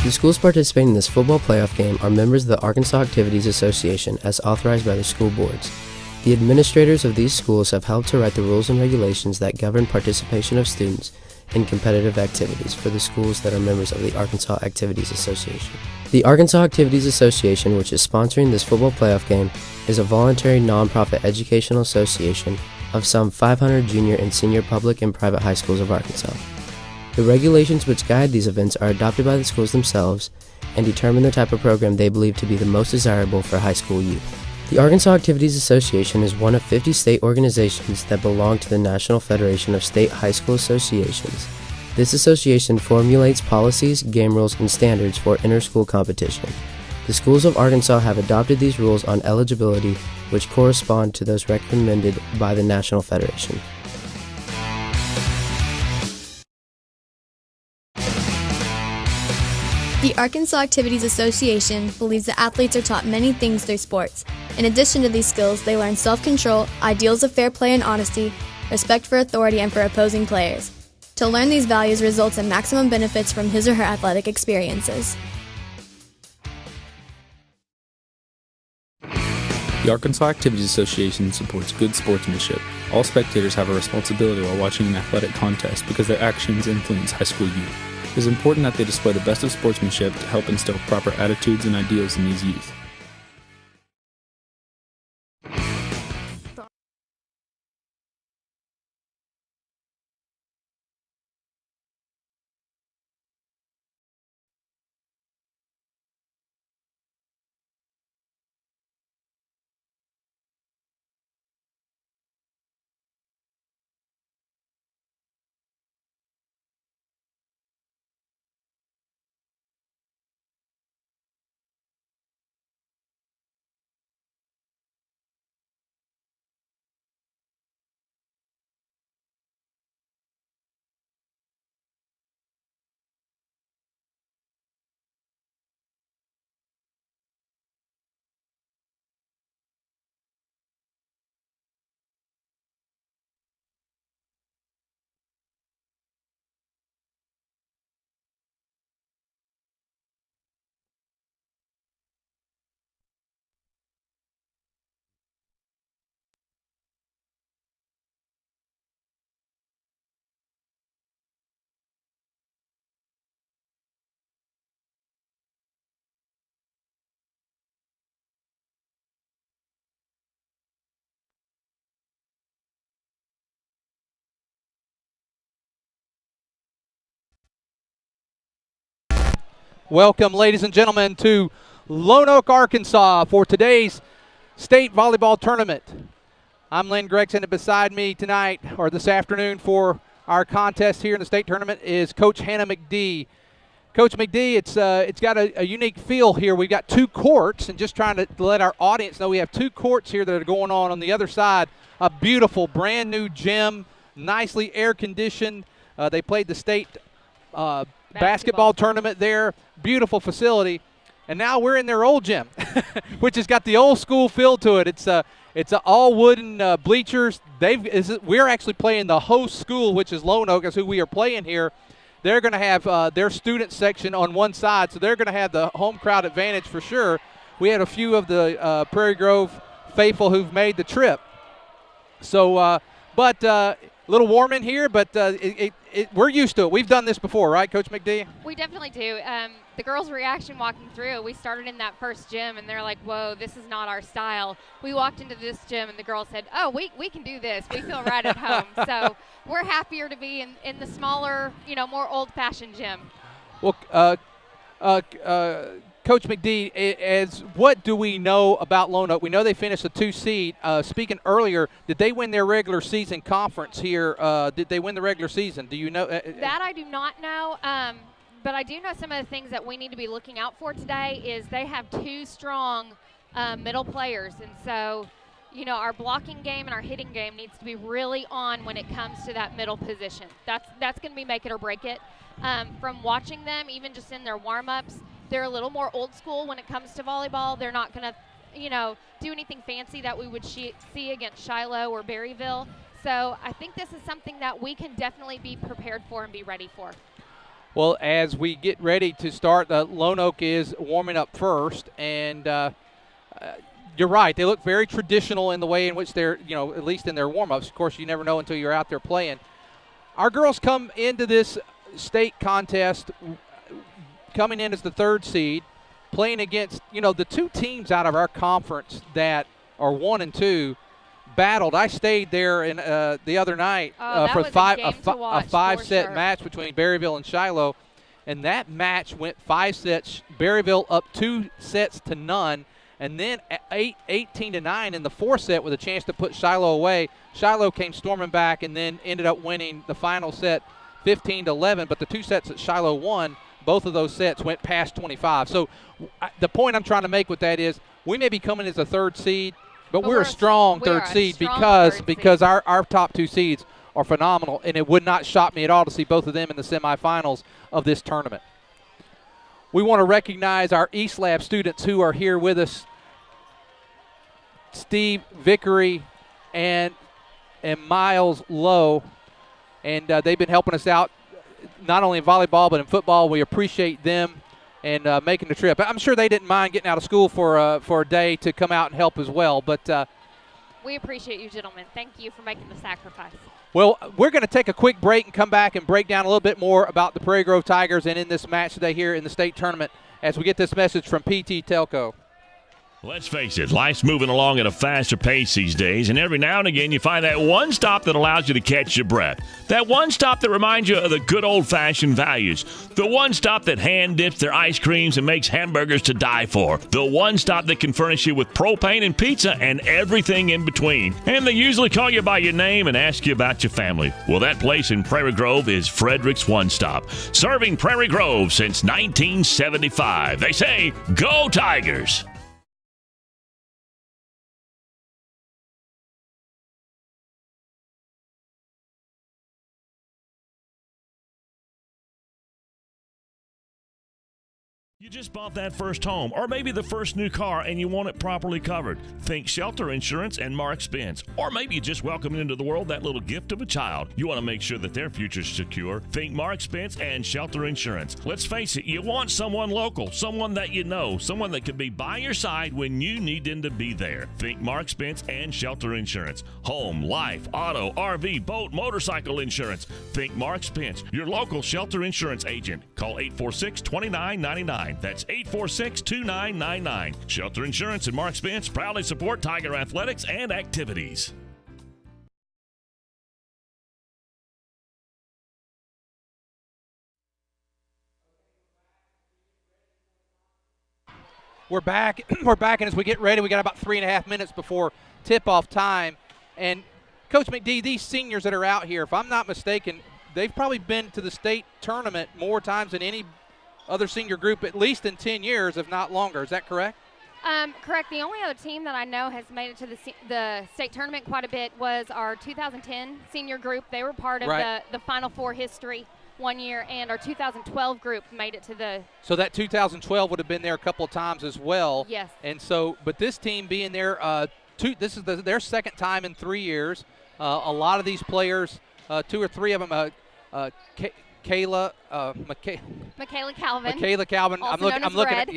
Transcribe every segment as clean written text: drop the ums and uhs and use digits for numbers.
The schools participating in this football playoff game are members of the Arkansas Activities Association as authorized by the school boards. The administrators of these schools have helped to write the rules and regulations that govern participation of students in competitive activities for the schools that are members of the Arkansas Activities Association. The Arkansas Activities Association, which is sponsoring this football playoff game, is a voluntary nonprofit educational association of some 500 junior and senior public and private high schools of Arkansas. The regulations which guide these events are adopted by the schools themselves and determine the type of program they believe to be the most desirable for high school youth. The Arkansas Activities Association is one of 50 state organizations that belong to the National Federation of State High School Associations. This association formulates policies, game rules, and standards for inter-school competition. The schools of Arkansas have adopted these rules on eligibility, which correspond to those recommended by the National Federation. The Arkansas Activities Association believes that athletes are taught many things through sports. In addition to these skills, they learn self-control, ideals of fair play and honesty, respect for authority and for opposing players. To learn these values results in maximum benefits from his or her athletic experiences. The Arkansas Activities Association supports good sportsmanship. All spectators have a responsibility while watching an athletic contest because their actions influence high school youth. It is important that they display the best of sportsmanship to help instill proper attitudes and ideals in these youth. Welcome, ladies and gentlemen, to Lonoke, Arkansas for today's state volleyball tournament. I'm Lynn Gregson, and beside me tonight, or this afternoon, for our contest here in the state tournament is Coach Hannah McD. Coach McD, it's got a unique feel here. We've got two courts, and just trying to let our audience know we have two courts here that are going on the other side. A beautiful, brand-new gym, nicely air-conditioned. They played the state basketball tournament there. Beautiful facility. And now we're in their old gym, which has got the old school feel to it. It's a all wooden bleachers. We're actually playing the host school, which is Lonoke, is who we are playing here. They're going to have their student section on one side, so they're going to have the home crowd advantage for sure. We had a few of the Prairie Grove faithful who've made the trip. So, but a little warm in here, but we're used to it. We've done this before, right, Coach McD? We definitely do. The girls' reaction walking through, we started in that first gym, and they're like, whoa, this is not our style. We walked into this gym, and the girls said, oh, we can do this. We feel right at home. So we're happier to be in the smaller, more old-fashioned gym. Well, Coach McD, what do we know about Lonoke? We know they finished a 2 seed. Speaking earlier, did they win their regular season conference here? Did they win the regular season? Do you know? That I do not know. But I do know some of the things that we need to be looking out for today is they have two strong middle players. And so, our blocking game and our hitting game needs to be really on when it comes to that middle position. That's going to be make it or break it. From watching them, even just in their warm-ups, they're a little more old school when it comes to volleyball. They're not going to, do anything fancy that we would see against Shiloh or Berryville. So I think this is something that we can definitely be prepared for and be ready for. Well, as we get ready to start, Lonoke is warming up first, and you're right. They look very traditional in the way in which they're, at least in their warm-ups. Of course, you never know until you're out there playing. Our girls come into this state contest coming in as the 3rd seed, playing against, the 2 teams out of our conference that are 1 and 2 battled. I stayed there in the other night for a 5-set match between Berryville and Shiloh, and that match went 5 sets. Berryville up 2 sets to none, and then 18-9 in the 4th set with a chance to put Shiloh away. Shiloh came storming back and then ended up winning the final set 15-11, but the 2 sets that Shiloh won, both of those sets went past 25. So the point I'm trying to make with that is we may be coming as a 3rd seed, but we're a strong third seed because our top 2 seeds are phenomenal, and it would not shock me at all to see both of them in the semifinals of this tournament. We want to recognize our East Lab students who are here with us, Steve Vickery and Miles Lowe, and they've been helping us out not only in volleyball but in football. We appreciate them and making the trip. I'm sure they didn't mind getting out of school for a day to come out and help as well. But we appreciate you, gentlemen. Thank you for making the sacrifice. Well, we're going to take a quick break and come back and break down a little bit more about the Prairie Grove Tigers and in this match today here in the state tournament as we get this message from PT Telco. Let's face it, life's moving along at a faster pace these days, and every now and again you find that one stop that allows you to catch your breath. That one stop that reminds you of the good old-fashioned values. The one stop that hand dips their ice creams and makes hamburgers to die for. The one stop that can furnish you with propane and pizza and everything in between. And they usually call you by your name and ask you about your family. Well, that place in Prairie Grove is Frederick's One Stop, serving Prairie Grove since 1975. They say, go Tigers! You just bought that first home, or maybe the first new car, and you want it properly covered. Think Shelter Insurance and Mark Spence. Or maybe you just welcomed into the world that little gift of a child. You want to make sure that their future's secure. Think Mark Spence and Shelter Insurance. Let's face it, you want someone local, someone that you know, someone that can be by your side when you need them to be there. Think Mark Spence and Shelter Insurance. Home, life, auto, RV, boat, motorcycle insurance. Think Mark Spence, your local Shelter Insurance agent. Call 846-2999. That's 846-2999. Shelter Insurance and Mark Spence proudly support Tiger athletics and activities. We're back. And as we get ready, we got about 3.5 minutes before tip-off time. And Coach McD, these seniors that are out here, if I'm not mistaken, they've probably been to the state tournament more times than any other senior group, at least in 10 years, if not longer. Is that correct? Correct. The only other team that I know has made it to the state tournament quite a bit was our 2010 senior group. They were part of the Final Four history one year, and our 2012 group made it to the. So that 2012 would have been there a couple of times as well. Yes. And so, but this team being there, this is their second time in 3 years. A lot of these players, 2 or 3 of them, Michaela Calvin. I'm looking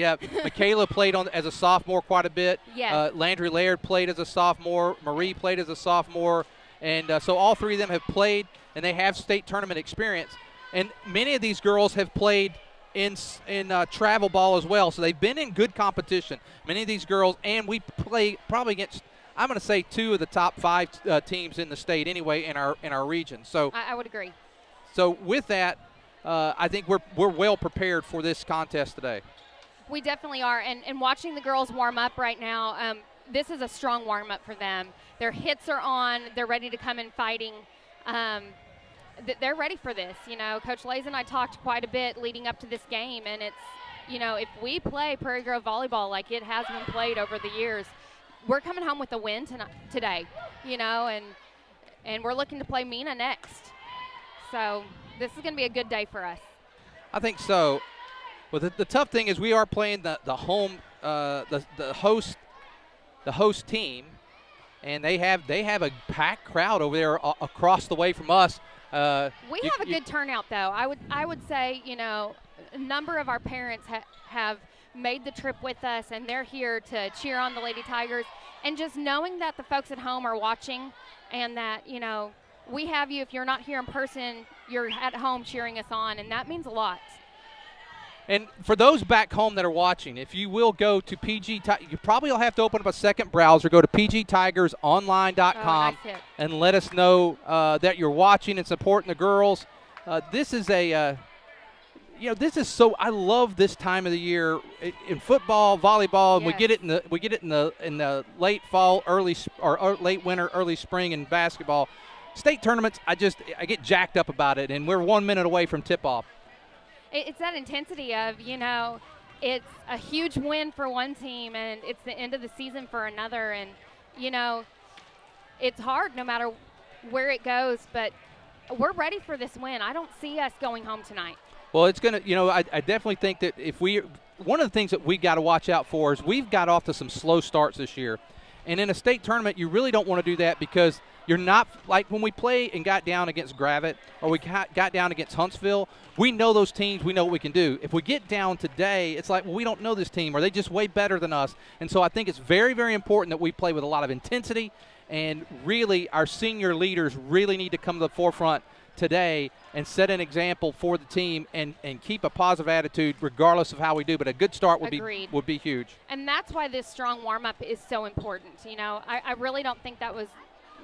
at Michaela played as a sophomore quite a bit. Yes. Landry Laird played as a sophomore. Marie played as a sophomore, and so all 3 of them have played, and they have state tournament experience. And many of these girls have played in travel ball as well, so they've been in good competition. Many of these girls, and we play probably against, I'm going to say, 2 of the top 5 teams in the state anyway in our region. So I would agree. So with that, I think we're well prepared for this contest today. We definitely are, and watching the girls warm up right now, this is a strong warm up for them. Their hits are on. They're ready to come in fighting. They're ready for this. Coach Lays and I talked quite a bit leading up to this game, and it's, if we play Prairie Grove volleyball like it has been played over the years, we're coming home with a win today, and we're looking to play Mina next. So this is going to be a good day for us. I think so. Well, the tough thing is we are playing the home, the host team, and they have a packed crowd over there across the way from us. We have a good turnout, though. I would say, you know, a number of our parents have made the trip with us, and they're here to cheer on the Lady Tigers. And just knowing that the folks at home are watching, and that, you know, we have you. If you're not here in person, you're at home cheering us on, and that means a lot. And for those back home that are watching, if you will go to PG, you probably will have to open up a second browser, go to pgtigersonline.com, and let us know that you're watching and supporting the girls. This is a, this is so. I love this time of the year in football, volleyball. And we get it in the late fall, early or late winter, early spring in basketball. State tournaments, I get jacked up about it, and we're 1 minute away from tip-off. It's that intensity of, you know, it's a huge win for one team and it's the end of the season for another. And, you know, it's hard no matter where it goes, but we're ready for this win. I don't see us going home tonight. Well, it's going to, you know, I definitely think that one of the things that we got to watch out for is we've got off to some slow starts this year. And in a state tournament, you really don't want to do that because you're not – like when we play and got down against Gravette or we got down against Huntsville, we know those teams. We know what we can do. If we get down today, it's like, well, we don't know this team. Are they just way better than us? And so I think it's very, very important that we play with a lot of intensity, and really our senior leaders really need to come to the forefront today and set an example for the team and keep a positive attitude regardless of how we do. But a good start would be huge. And that's why this strong warm-up is so important. You know, I really don't think that was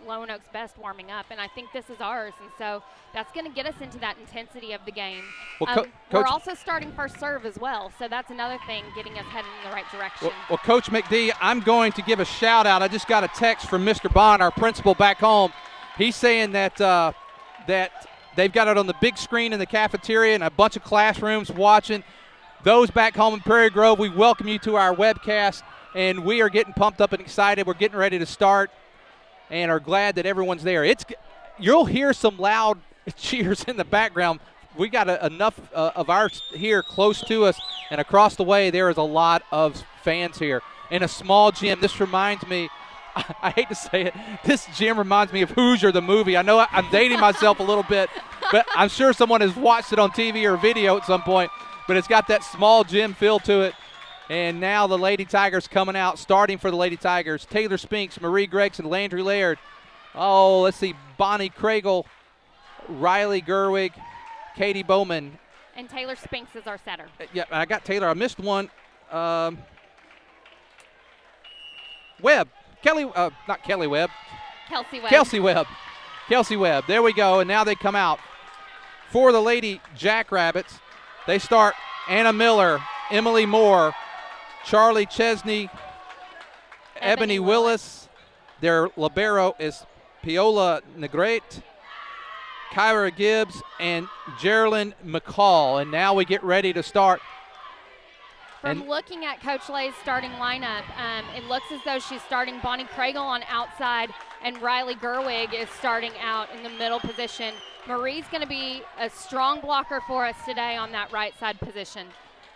Lonoke's best warming up, and I think this is ours. And so that's going to get us into that intensity of the game. Well, we're also starting first serve as well, so that's another thing getting us headed in the right direction. Well, Coach McD, I'm going to give a shout-out. I just got a text from Mr. Bond, our principal back home. He's saying that that they've got it on the big screen in the cafeteria and a bunch of classrooms watching. Those back home in Prairie Grove, we welcome you to our webcast, and we are getting pumped up and excited. We're getting ready to start and are glad that everyone's there. You'll hear some loud cheers in the background. We got enough of ours here close to us, and across the way there is a lot of fans here. In a small gym, this reminds me – I hate to say it, this gym reminds me of Hoosier, the movie. I know I'm dating myself a little bit, but I'm sure someone has watched it on TV or video at some point. But it's got that small gym feel to it. And now the Lady Tigers coming out, starting for the Lady Tigers. Taylor Spinks, Marie Gregson, Landry Laird. Oh, let's see, Bonnie Craigle, Riley Gerwig, Katie Bowman. And Taylor Spinks is our setter. Yeah, I got Taylor. I missed one. Webb. Not Kelly Webb. Kelsey Webb. Kelsey Webb. Kelsey Webb. There we go. And now they come out for the Lady Jackrabbits. They start Anna Miller, Emily Moore, Charlie Chesney, Ebony Willis. Their libero is Piola Negrete, Kyra Gibbs, and Geraldine McCall. And now we get ready to start. From looking at Coach Lay's starting lineup, it looks as though she's starting Bonnie Craigle on outside, and Riley Gerwig is starting out in the middle position. Marie's going to be a strong blocker for us today on that right side position.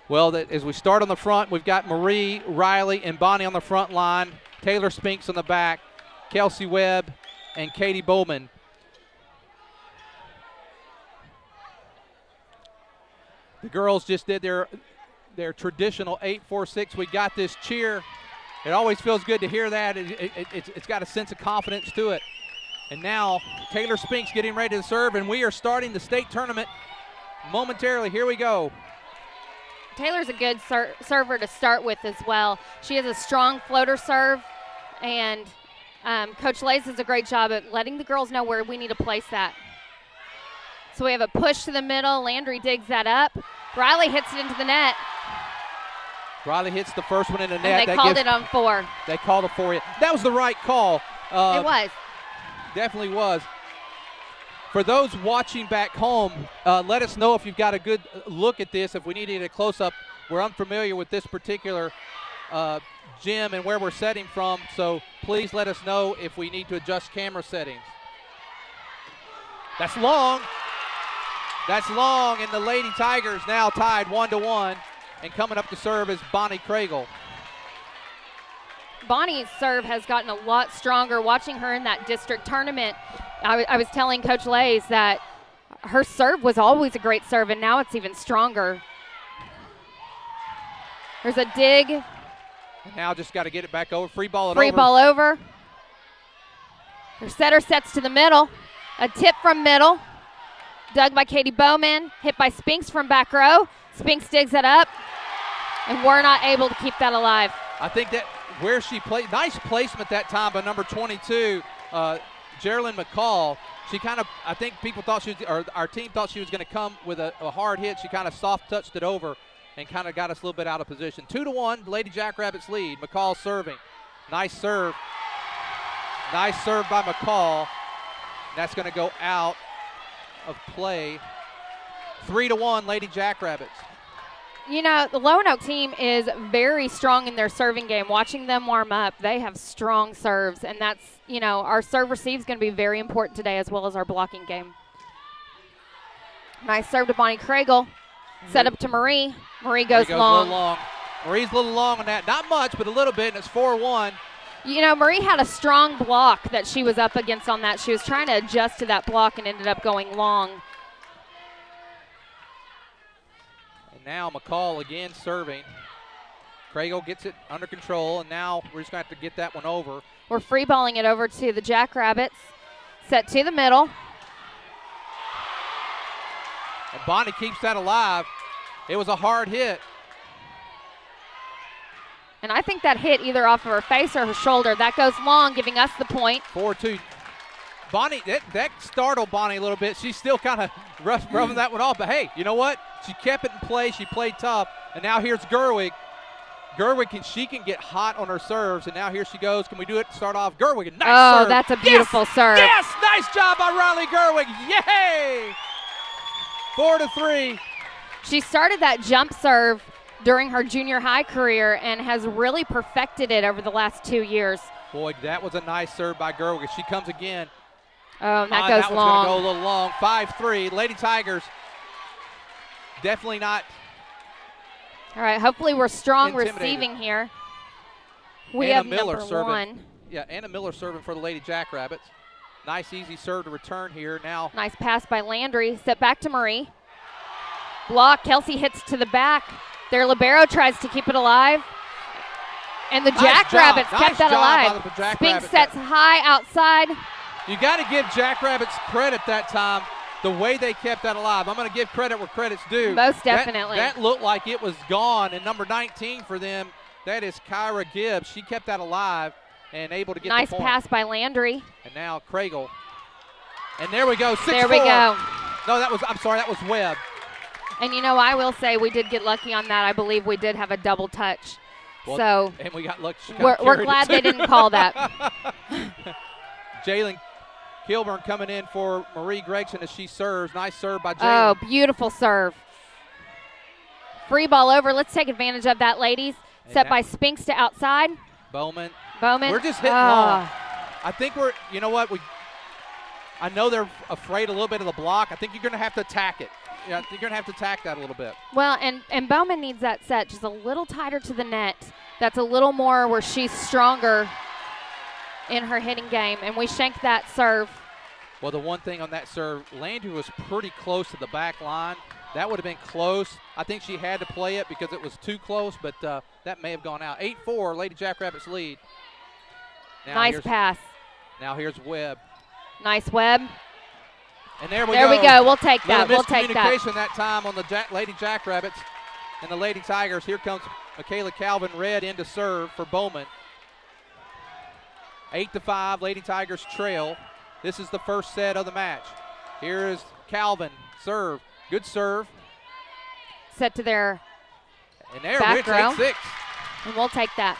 Well, as we start on the front, we've got Marie, Riley, and Bonnie on the front line, Taylor Spinks on the back, Kelsey Webb, and Katie Bowman. The girls just did their traditional 8-4-6. We got this cheer. It always feels good to hear that. It's got a sense of confidence to it. And now Taylor Spinks getting ready to serve, and we are starting the state tournament momentarily. Here we go. Taylor's a good server to start with as well. She has a strong floater serve, and Coach Lays does a great job at letting the girls know where we need to place that. So we have a push to the middle. Landry digs that up. Riley hits it into the net. Riley hits the first one in the net. And they called it on 4. They called it for you. That was the right call. It was. Definitely was. For those watching back home, let us know if you've got a good look at this, if we need to get a close-up. We're unfamiliar with this particular gym and where we're setting from, so please let us know if we need to adjust camera settings. That's long. That's long, and the Lady Tigers now tied 1-1, and coming up to serve is Bonnie Craigle. Bonnie's serve has gotten a lot stronger. Watching her in that district tournament, I was telling Coach Lays that her serve was always a great serve, and now it's even stronger. There's a dig. And now just got to get it back over. Free ball Free ball over. Her setter sets to the middle. A tip from middle. Dug by Katie Bowman. Hit by Spinks from back row. Spinks digs it up. And we're not able to keep that alive. I think that where she played, nice placement that time by number 22, Geraldine McCall. She kind of, I think people thought she was, or our team thought she was going to come with a hard hit. She kind of soft touched it over and kind of got us a little bit out of position. 2-1, Lady Jackrabbits lead. McCall serving. Nice serve. Nice serve by McCall. That's going to go out of play. 3-1, Lady Jackrabbits. You know, the Lonoke team is very strong in their serving game. Watching them warm up, they have strong serves, and that's, you know, our serve receive is going to be very important today, as well as our blocking game. Nice serve to Bonnie Kragel. Set up to Marie. Marie goes long. A little long. Marie's a little long on that. Not much, but a little bit, and it's 4-1. You know, Marie had a strong block that she was up against on that. She was trying to adjust to that block and ended up going long. And now McCall again serving. Kragel gets it under control, and now we're just going to have to get that one over. We're free balling it over to the Jackrabbits. Set to the middle. And Bonnie keeps that alive. It was a hard hit. And I think that hit either off of her face or her shoulder. That goes long, giving us the point. 4-2. Bonnie, that startled Bonnie a little bit. She's still kind of rubbing that one off. But, hey, you know what? She kept it in play. She played tough. And now here's Gerwig. Gerwig, she can get hot on her serves. And now here she goes. Can we do it to start off? Gerwig, nice serve. Oh, that's a beautiful serve. Yes, nice job by Riley Gerwig. Yay! 4-3. She started that jump serve during her junior high career and has really perfected it over the last 2 years. Boy, that was a nice serve by Gerwig. She comes again. Oh, and that goes that long. That one's going to go a little long. 5-3. Lady Tigers definitely not. All right, hopefully we're strong receiving here. We Anna have Miller number serving. 1. Yeah, Anna Miller serving for the Lady Jackrabbits. Nice, easy serve to return here. Now, nice pass by Landry. Set back to Marie. Block. Kelsey hits to the back. Their libero tries to keep it alive. And the Jackrabbits kept that alive. Spinks sets high outside. You got to give Jackrabbits credit that time, the way they kept that alive. I'm going to give credit where credit's due. Most definitely. That looked like it was gone. And number 19 for them, that is Kyra Gibbs. She kept that alive and able to get the point. Nice pass by Landry. And now Kragel. And there we go, 6-4. There we go. No, I'm sorry, that was Webb. And, you know, I will say we did get lucky on that. I believe we did have a double touch. Well, and we got lucky. We're glad they didn't call that. Jalen Kilburn coming in for Marie Gregson as she serves. Nice serve by Jalen. Oh, beautiful serve. Free ball over. Let's take advantage of that, ladies. Set by Spinks to outside. Bowman. Bowman. We're just hitting long. I think we're, you know what, I know they're afraid a little bit of the block. I think you're going to have to attack it. Yeah, you're going to have to attack that a little bit. Well, and Bowman needs that set just a little tighter to the net. That's a little more where she's stronger in her hitting game, and we shanked that serve. Well, the one thing on that serve, Landry was pretty close to the back line. That would have been close. I think she had to play it because it was too close, but that may have gone out. 8-4, Lady Jackrabbits lead. Now nice pass. Now here's Webb. Nice Webb. And there we go. We'll take that. We'll take that. Miscommunication that time on the Lady Jackrabbits and the Lady Tigers. Here comes Michaela Calvin Red in to serve for Bowman. 8-5, Lady Tigers trail. This is the first set of the match. Here is Calvin, serve. Good serve. Set to their and there, back Rich, row. 8-6. And we'll take that.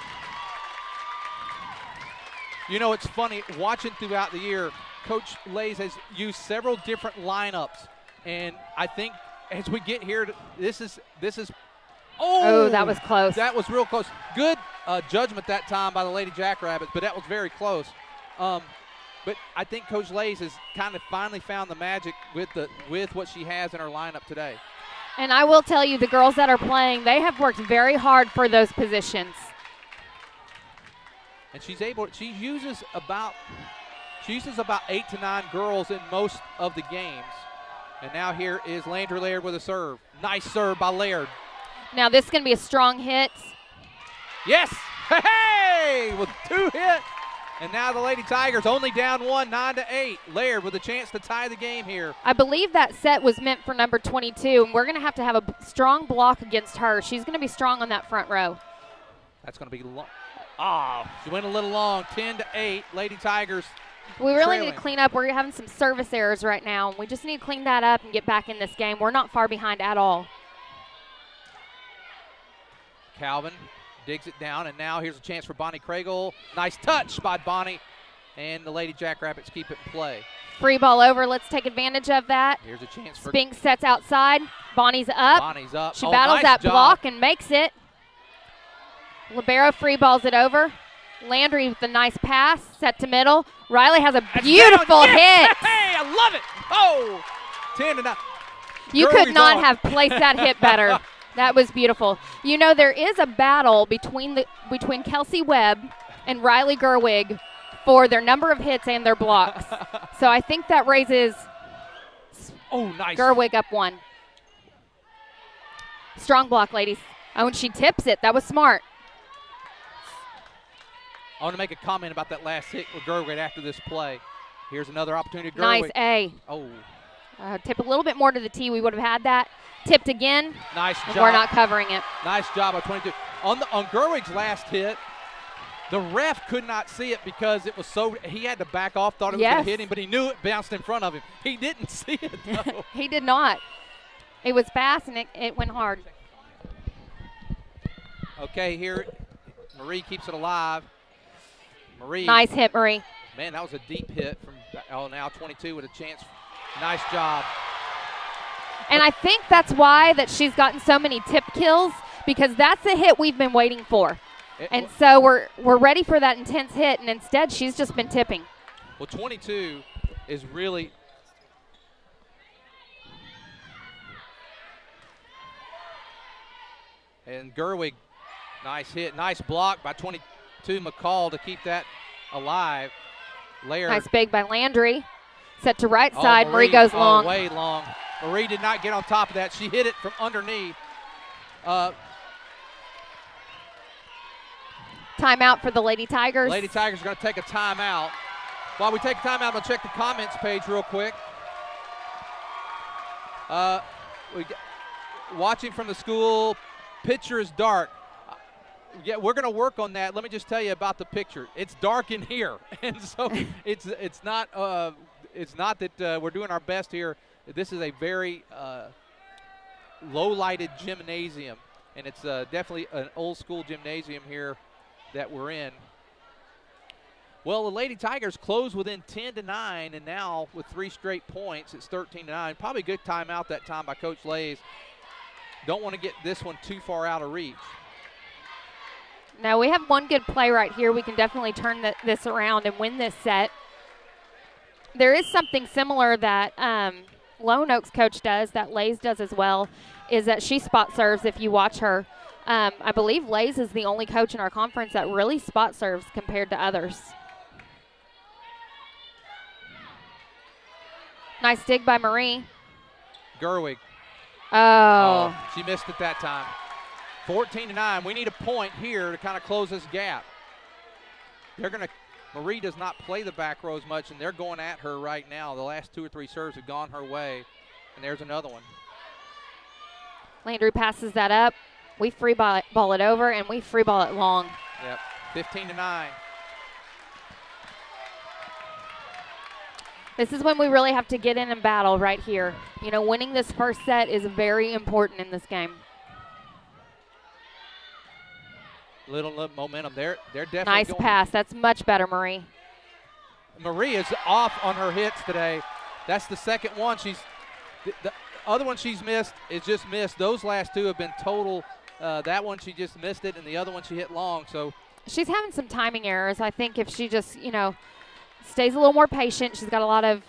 You know, it's funny, watching throughout the year, Coach Lays has used several different lineups, and I think as we get here, this is. Oh, that was close. That was real close. Good judgment that time by the Lady Jackrabbits, but that was very close. But I think Coach Lays has kind of finally found the magic with what she has in her lineup today. And I will tell you, the girls that are playing, they have worked very hard for those positions. And she uses about 8 to 9 girls in most of the games. And now here is Landry Laird with a serve. Nice serve by Laird. Now this is going to be a strong hit. Yes! Hey! With 2 hits. And now the Lady Tigers only down 1, 9-8. Laird with a chance to tie the game here. I believe that set was meant for number 22, and we're going to have a strong block against her. She's going to be strong on that front row. That's going to be long. She went a little long. 10-8. Lady Tigers. We really trailing. need to clean up. We're having some service errors right now. We just need to clean that up and get back in this game. We're not far behind at all. Calvin digs it down, and now here's a chance for Bonnie Craigle. Nice touch by Bonnie, and the Lady Jackrabbits keep it in play. Free ball over. Let's take advantage of that. Here's a chance for Spinks sets outside. Bonnie's up. Bonnie's up. She battles nice that job. block and makes it. Libero free balls it over. Landry with a nice pass, set to middle. Riley has a beautiful hit. Hey, I love it. Oh, 10-9. You Gerwig's could not on. have placed that hit better. That was beautiful. You know, there is a battle between Kelsey Webb and Riley Gerwig for their number of hits and their blocks. So I think that raises Nice. Gerwig up 1. Strong block, ladies. Oh, and she tips it. That was smart. I want to make a comment about that last hit with Gerwig after this play. Here's another opportunity. Gerwig. Nice A. Oh. Tip a little bit more to the tee. We would have had that. Tipped again. Nice job. We're not covering it. Nice job by 22. On Gerwig's last hit, the ref could not see it because it was he had to back off, thought it was going to hit him, but he knew it bounced in front of him. He didn't see it, though. He did not. It was fast, and it went hard. Okay, here, Marie keeps it alive. Marie. Nice hit, Marie. Man, that was a deep hit from, now 22 with a chance. Nice job. And I think that's why that she's gotten so many tip kills, because that's the hit we've been waiting for. And so we're ready for that intense hit, and instead she's just been tipping. Well, 22 is really – and Gerwig, nice hit. Nice block by 22 McCall to keep that alive. Laird. Nice big by Landry. Set to right side. Marie goes long. Way long. Marie did not get on top of that. She hit it from underneath. Timeout for the Lady Tigers. Lady Tigers are going to take a timeout. While we take a timeout, I'm going to check the comments page real quick. Watching from the school, picture is dark. Yeah, we're going to work on that. Let me just tell you about the picture. It's dark in here, and so it's not that we're doing our best here. This is a very low-lighted gymnasium, and it's definitely an old-school gymnasium here that we're in. Well, the Lady Tigers close within 10-9, and now with 3 straight points, it's 13-9. Probably a good timeout that time by Coach Lays. Don't want to get this one too far out of reach. Now we have one good play right here. We can definitely turn this around and win this set. There is something similar that Lonoke's coach does, that Lays does as well, is that she spot serves if you watch her. I believe Lays is the only coach in our conference that really spot serves compared to others. Nice dig by Marie. Gerwig. Oh. She missed it that time. 14-9. We need a point here to kind of close this gap. Marie does not play the back row as much, and they're going at her right now. The last 2 or 3 serves have gone her way, and there's another one. Landry passes that up. We free ball it over, and we free ball it long. Yep, 15-9. This is when we really have to get in and battle right here. You know, winning this first set is very important in this game. Little momentum. They're definitely nice going. Pass. That's much better, Marie. Marie is off on her hits today. That's the second one. The other one she's missed is just missed. Those last 2 have been total. That one she just missed it, and the other one she hit long. So she's having some timing errors. I think if she just, stays a little more patient, she's got a lot of,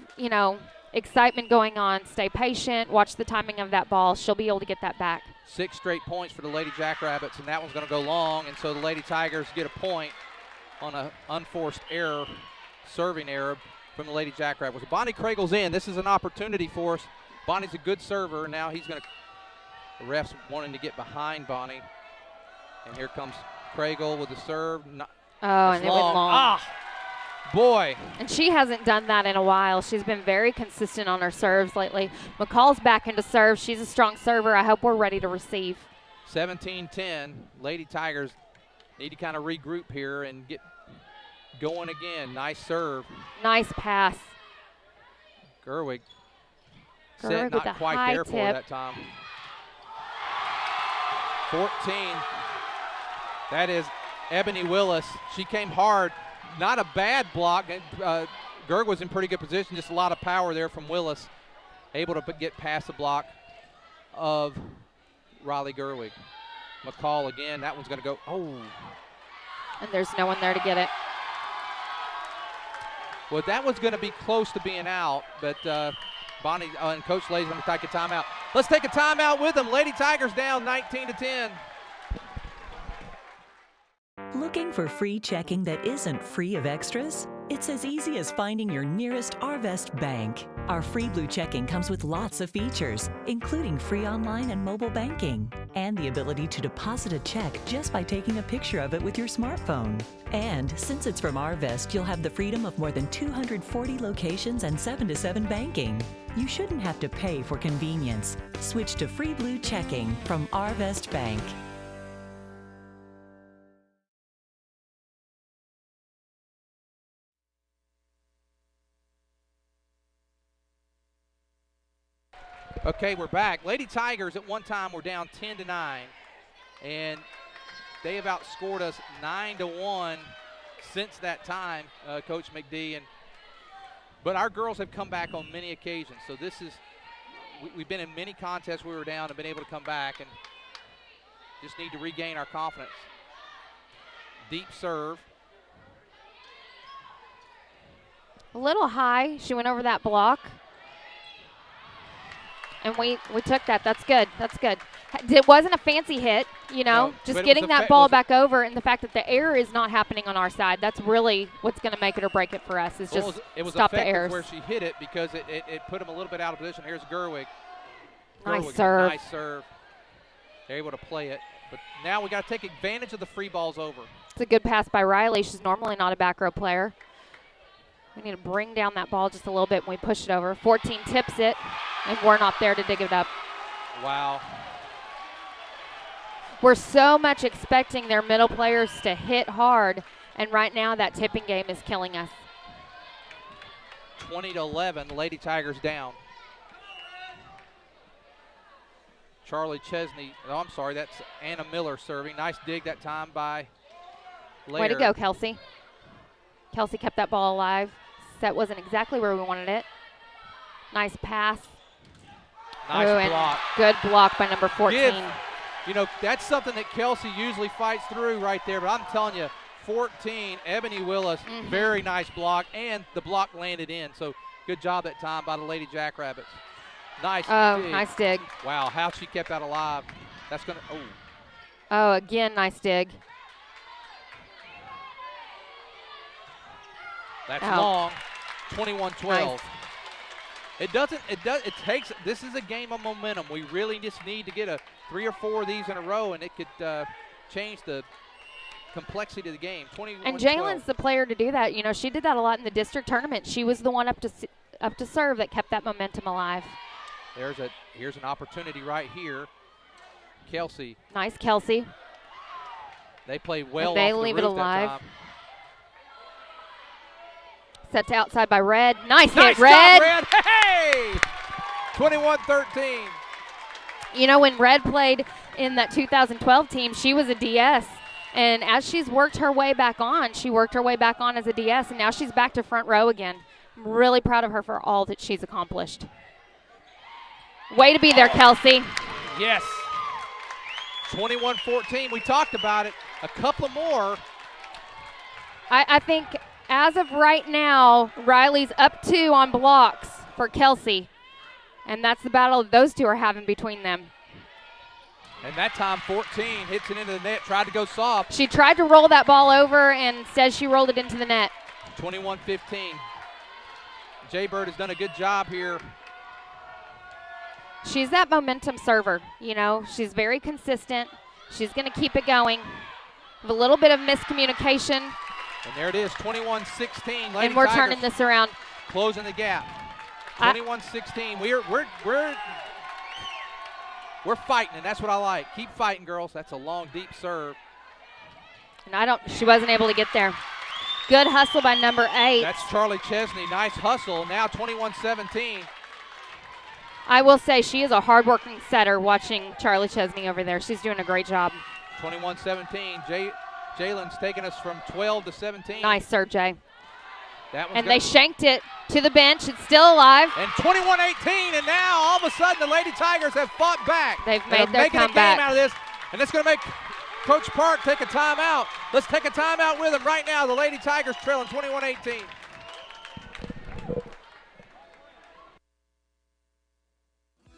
excitement going on. Stay patient. Watch the timing of that ball. She'll be able to get that back. 6 straight points for the Lady Jackrabbits, and that one's going to go long, and so the Lady Tigers get a point on an unforced error, serving error from the Lady Jackrabbits. Bonnie Craigle's in. This is an opportunity for us Bonnie's a good server. Now he's going to, the ref's wanting to get behind Bonnie. And here comes Craigle with the serve. And it went long. Boy. And she hasn't done that in a while. She's been very consistent on her serves lately. McCall's back into serve. She's a strong server. I hope we're ready to receive. 17-10. Lady Tigers need to kind of regroup here and get going again. Nice serve. Nice pass. Gerwig with not a quite high there tip. for her that time. 14. That is Ebony Willis. She came hard. Not a bad block. Gerg was in pretty good position. Just a lot of power there from Willis. Able to get past the block of Riley Gerwig. McCall again. That one's going to go. Oh. And there's no one there to get it. Well, that was going to be close to being out, but Bonnie and Coach Lay's going to take a timeout. Let's take a timeout with them. Lady Tigers down 19-10. Looking for free checking that isn't free of extras? It's as easy as finding your nearest Arvest bank. Our free blue checking comes with lots of features, including free online and mobile banking, and the ability to deposit a check just by taking a picture of it with your smartphone. And since it's from Arvest, you'll have the freedom of more than 240 locations and 7-to-7 banking. You shouldn't have to pay for convenience. Switch to free blue checking from Arvest Bank. Okay, we're back. Lady Tigers at one time were down 10-9, and they have outscored us 9-1 since that time, Coach McD. But our girls have come back on many occasions. So this is, we've been in many contests where we were down and been able to come back and just need to regain our confidence. Deep serve. A little high. She went over that block. And we took that. That's good. That's good. It wasn't a fancy hit, you know, No, just getting that ball back over, and the fact that the error is not happening on our side. That's really what's going to make it or break it for us is just it was stop the errors. Where she hit it because it put them a little bit out of position. Here's Gerwig. Nice serve. Nice serve. They're able to play it. But now we got to take advantage of the free balls over. It's a good pass by Riley. She's normally not a back row player. We need to bring down that ball just a little bit when we push it over. 14 tips it, and we're not there to dig it up. Wow. We're so much expecting their middle players to hit hard, and right now that tipping game is killing us. 20-11, Lady Tigers down. Charlie Chesney, I'm sorry, that's Anna Miller serving. Nice dig that time by Laird. Way to go, Kelsey. Kelsey kept that ball alive. Set wasn't exactly where we wanted it. Nice pass. Nice block. Good block by number 14. You know, that's something that Kelsey usually fights through right there, but I'm telling you, 14, Ebony Willis, very nice block, and the block landed in. So good job that time by the Lady Jackrabbits. Nice dig. Nice dig. Wow, how she kept that alive. That's going to, Oh, again, nice dig. That's long. 21-12. Nice. It takes, this is a game of momentum. We really just need to get 3 or 4 of these in a row, and it could change the complexity of the game. 21-12. And Jalen's the player to do that. You know, she did that a lot in the district tournament. She was the one up to serve that kept that momentum alive. Here's an opportunity right here. Kelsey. Nice, Kelsey. They play well. They leave it alive. Set to outside by Red. Nice hit, Red. Job, Red. Hey! 21-13. You know, when Red played in that 2012 team, she was a DS. And as she's worked her way back on, she worked her way back on as a DS, and now she's back to front row again. I'm really proud of her for all that she's accomplished. Way to be there, Kelsey. Yes. 21-14. We talked about it. A couple more. I think as of right now, Riley's up 2 on blocks for Kelsey. And that's the battle those two are having between them. And that time 14 hits it into the net, tried to go soft. She tried to roll that ball over, and instead she rolled it into the net. 21-15. Jay Bird has done a good job here She's that momentum server. You know, she's very consistent. She's going to keep it going. With a little bit of miscommunication. And there it is, 21-16. And we're turning this around. Closing the gap. 21-16. We're fighting, and that's what I like. Keep fighting, girls. That's a long, deep serve. And she wasn't able to get there. Good hustle by number 8. That's Charlie Chesney. Nice hustle. Now 21-17. I will say she is a hard-working setter watching Charlie Chesney over there. She's doing a great job. 21-17. Jalen's taking us from 12 to 17. Nice serve, Jay. And they shanked it to the bench. It's still alive. And 21-18, and now all of a sudden the Lady Tigers have fought back. They've made their comeback. Making a game out of this, and it's going to make Coach Park take a timeout. Let's take a timeout with him right now. The Lady Tigers trailing 21-18.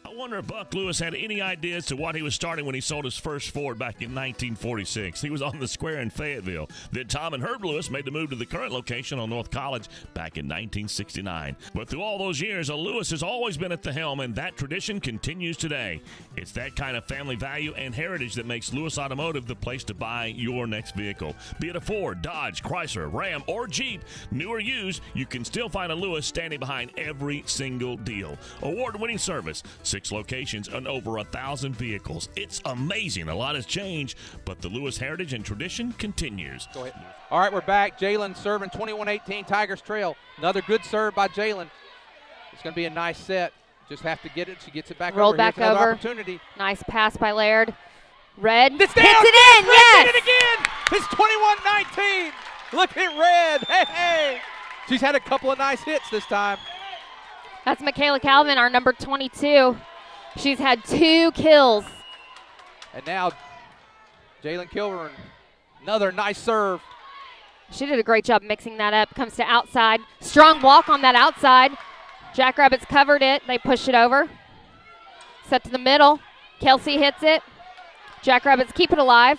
I wonder if Buck Lewis had any idea as to what he was starting when he sold his first Ford back in 1946. He was on the square in Fayetteville. Then Tom and Herb Lewis made the move to the current location on North College back in 1969. But through all those years, a Lewis has always been at the helm, and that tradition continues today. It's that kind of family value and heritage that makes Lewis Automotive the place to buy your next vehicle. Be it a Ford, Dodge, Chrysler, Ram, or Jeep, new or used, you can still find a Lewis standing behind every single deal. Award-winning service, 6 locations, and over 1,000 vehicles. It's amazing. A lot has changed, but the Lewis heritage and tradition continues. Go ahead. All right, we're back. Jalen serving 21-18. Tigers trail. Another good serve by Jalen. It's going to be a nice set. Just have to get it. She gets it back Rolled over. back Here's another over. Opportunity. Nice pass by Laird. Red hits it in. Yes. Did it again. It's 21-19. Look at Red. Hey, hey. She's had a couple of nice hits this time. That's Michaela Calvin, our number 22. She's had 2 kills. And now Jalen Kilburn, another nice serve. She did a great job mixing that up. Comes to outside. Strong block on that outside. Jackrabbits covered it. They push it over. Set to the middle. Kelsey hits it. Jackrabbits keep it alive.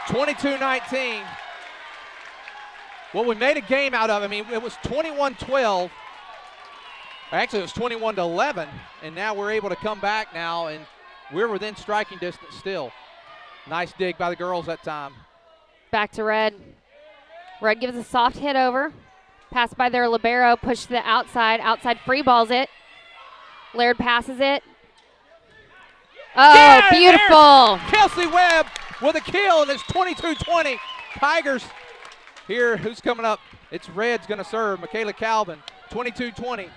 22-19. Well, we made a game out of it. I mean, it was 21-12. Actually, it was 21-11, and now we're able to come back now, and we're within striking distance still. Nice dig by the girls that time. Back to Red. Red gives a soft hit over. Pass by their libero, push to the outside. Outside free balls it. Laird passes it. Oh, yeah, beautiful. Kelsey Webb with a kill, and it's 22-20. Tigers here. Who's coming up? It's Red's going to serve. Michaela Calvin, 22-20.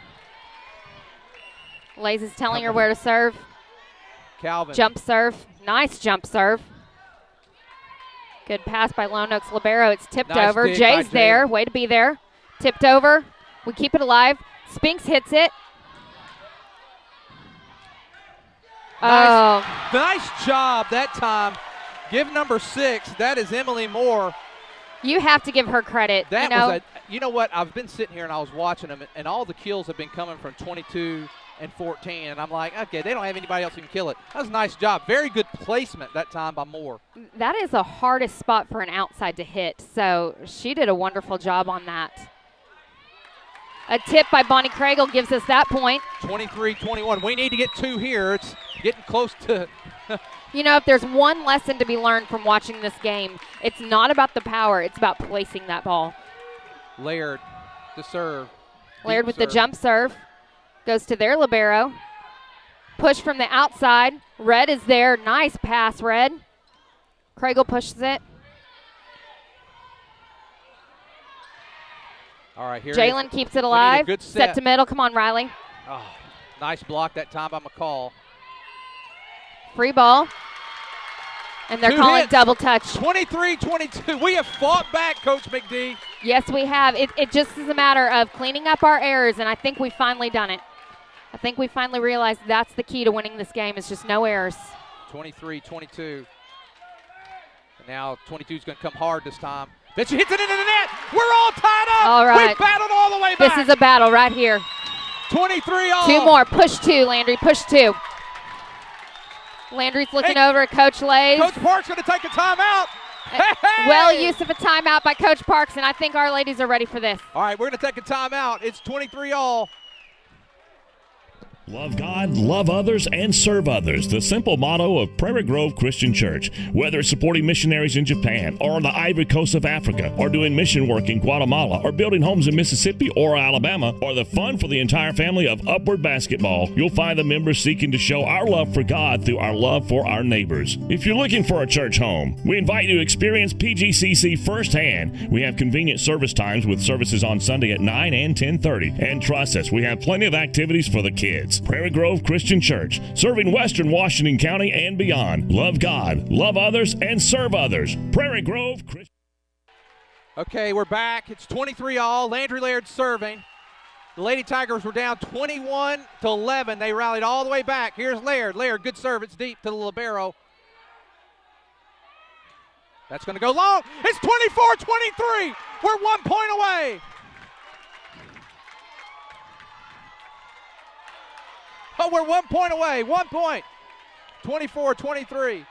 Lays is telling her where to serve. Calvin. Jump serve. Nice jump serve. Good pass by Lonoke's libero. It's tipped nice over. Jay's there. Way to be there. Tipped over. We keep it alive. Spinks hits it. Nice job that time. Give number 6. That is Emily Moore. You have to give her credit. You know what? I've been sitting here and I was watching them, and all the kills have been coming from 22 and 14, and I'm like, okay, they don't have anybody else who can kill it. That was a nice job. Very good placement that time by Moore. That is the hardest spot for an outside to hit, so she did a wonderful job on that. A tip by Bonnie Craigle gives us that point. 23-21. We need to get 2 here. It's getting close to You know, if there's one lesson to be learned from watching this game, it's not about the power, it's about placing that ball. Laird to serve. Laird with the jump serve. Goes to their libero. Push from the outside. Red is there. Nice pass, Red. Craigle pushes it. All right, here Jalen keeps it alive. Good set to middle. Come on, Riley. Oh, nice block that time by McCall. Free ball. And they're calling double touch. 23-22. We have fought back, Coach McD. Yes, we have. It just is a matter of cleaning up our errors, and I think we've finally done it. I think we finally realized that's the key to winning this game is just no errors. 23-22. And now 22 is going to come hard this time. Then she hits it into the net. We're all tied up. All right. We battled all the way back. This is a battle right here. 23-all. 2 more. Push 2, Landry. Push 2. Landry's looking over at Coach Lays. Coach Park's going to take a timeout. Hey! Well, use of a timeout by Coach Parks, and I think our ladies are ready for this. All right, we're going to take a timeout. It's 23-all. Love God, love others, and serve others. The simple motto of Prairie Grove Christian Church. Whether it's supporting missionaries in Japan or on the Ivory Coast of Africa or doing mission work in Guatemala or building homes in Mississippi or Alabama or the fun for the entire family of Upward Basketball, you'll find the members seeking to show our love for God through our love for our neighbors. If you're looking for a church home, we invite you to experience PGCC firsthand. We have convenient service times with services on Sunday at 9 and 10:30. And trust us, we have plenty of activities for the kids. Prairie Grove Christian Church, serving Western Washington County and beyond. Love God, love others, and serve others. Prairie Grove Christian. Okay, we're back. It's 23-all. Landry Laird serving. The Lady Tigers were down 21-11. They rallied all the way back. Here's Laird. Laird, good serve. It's deep to the libero. That's going to go long. It's 24-23. We're 1 point away. Oh, we're 1 point away. 1 point. 24-23.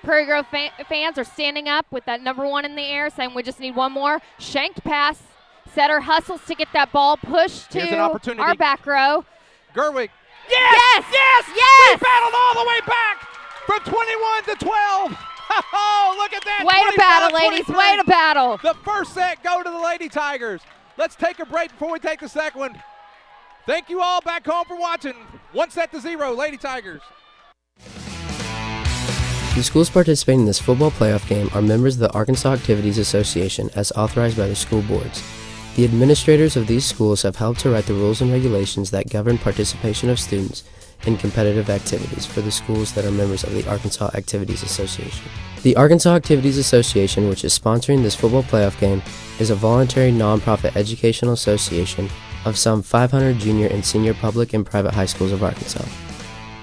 Prairie Grove fans are standing up with that number one in the air, saying we just need one more. Shanked pass. Setter hustles to get that ball pushed to our back row. Gerwig. Yes! Yes! Yes! We battled all the way back from 21-12. Oh, look at that. Way to battle, ladies. Way to battle. The first set go to the Lady Tigers. Let's take a break before we take the second one. Thank you all back home for watching. 1-0, Lady Tigers. The schools participating in this football playoff game are members of the Arkansas Activities Association as authorized by the school boards. The administrators of these schools have helped to write the rules and regulations that govern participation of students in competitive activities for the schools that are members of the Arkansas Activities Association. The Arkansas Activities Association, which is sponsoring this football playoff game, is a voluntary nonprofit educational association of some 500 junior and senior public and private high schools of Arkansas.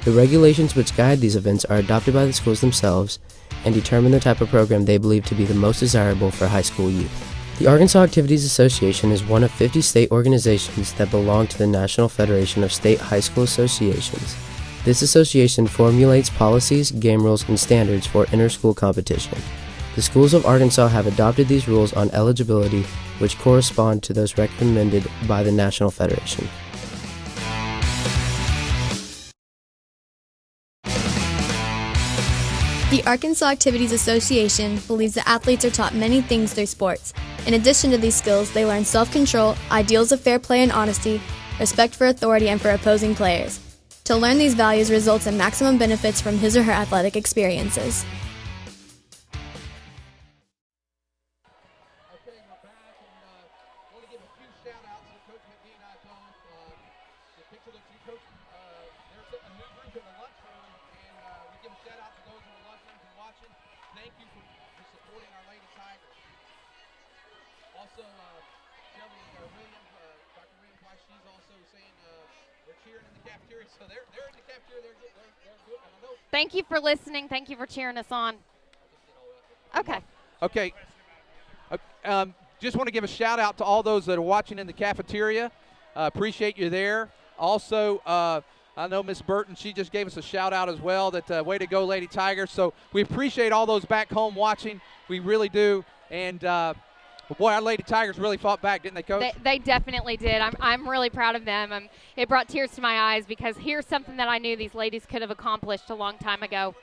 The regulations which guide these events are adopted by the schools themselves and determine the type of program they believe to be the most desirable for high school youth. The Arkansas Activities Association is one of 50 state organizations that belong to the National Federation of State High School Associations. This association formulates policies, game rules, and standards for inter-school competition. The schools of Arkansas have adopted these rules on eligibility, which correspond to those recommended by the National Federation. The Arkansas Activities Association believes that athletes are taught many things through sports. In addition to these skills, they learn self-control, ideals of fair play and honesty, respect for authority, and for opposing players. To learn these values results in maximum benefits from his or her athletic experiences. Thank you for listening. Thank you for cheering us on. Okay. Okay. Just want to give a shout out to all those that are watching in the cafeteria. Appreciate you there. Also, I know Miss Burton, she just gave us a shout out as well. That way to go, Lady Tigers. So we appreciate all those back home watching. We really do. And boy, our Lady Tigers really fought back, didn't they, Coach? They definitely did. I'm really proud of them. It brought tears to my eyes because here's something that I knew these ladies could have accomplished a long time ago.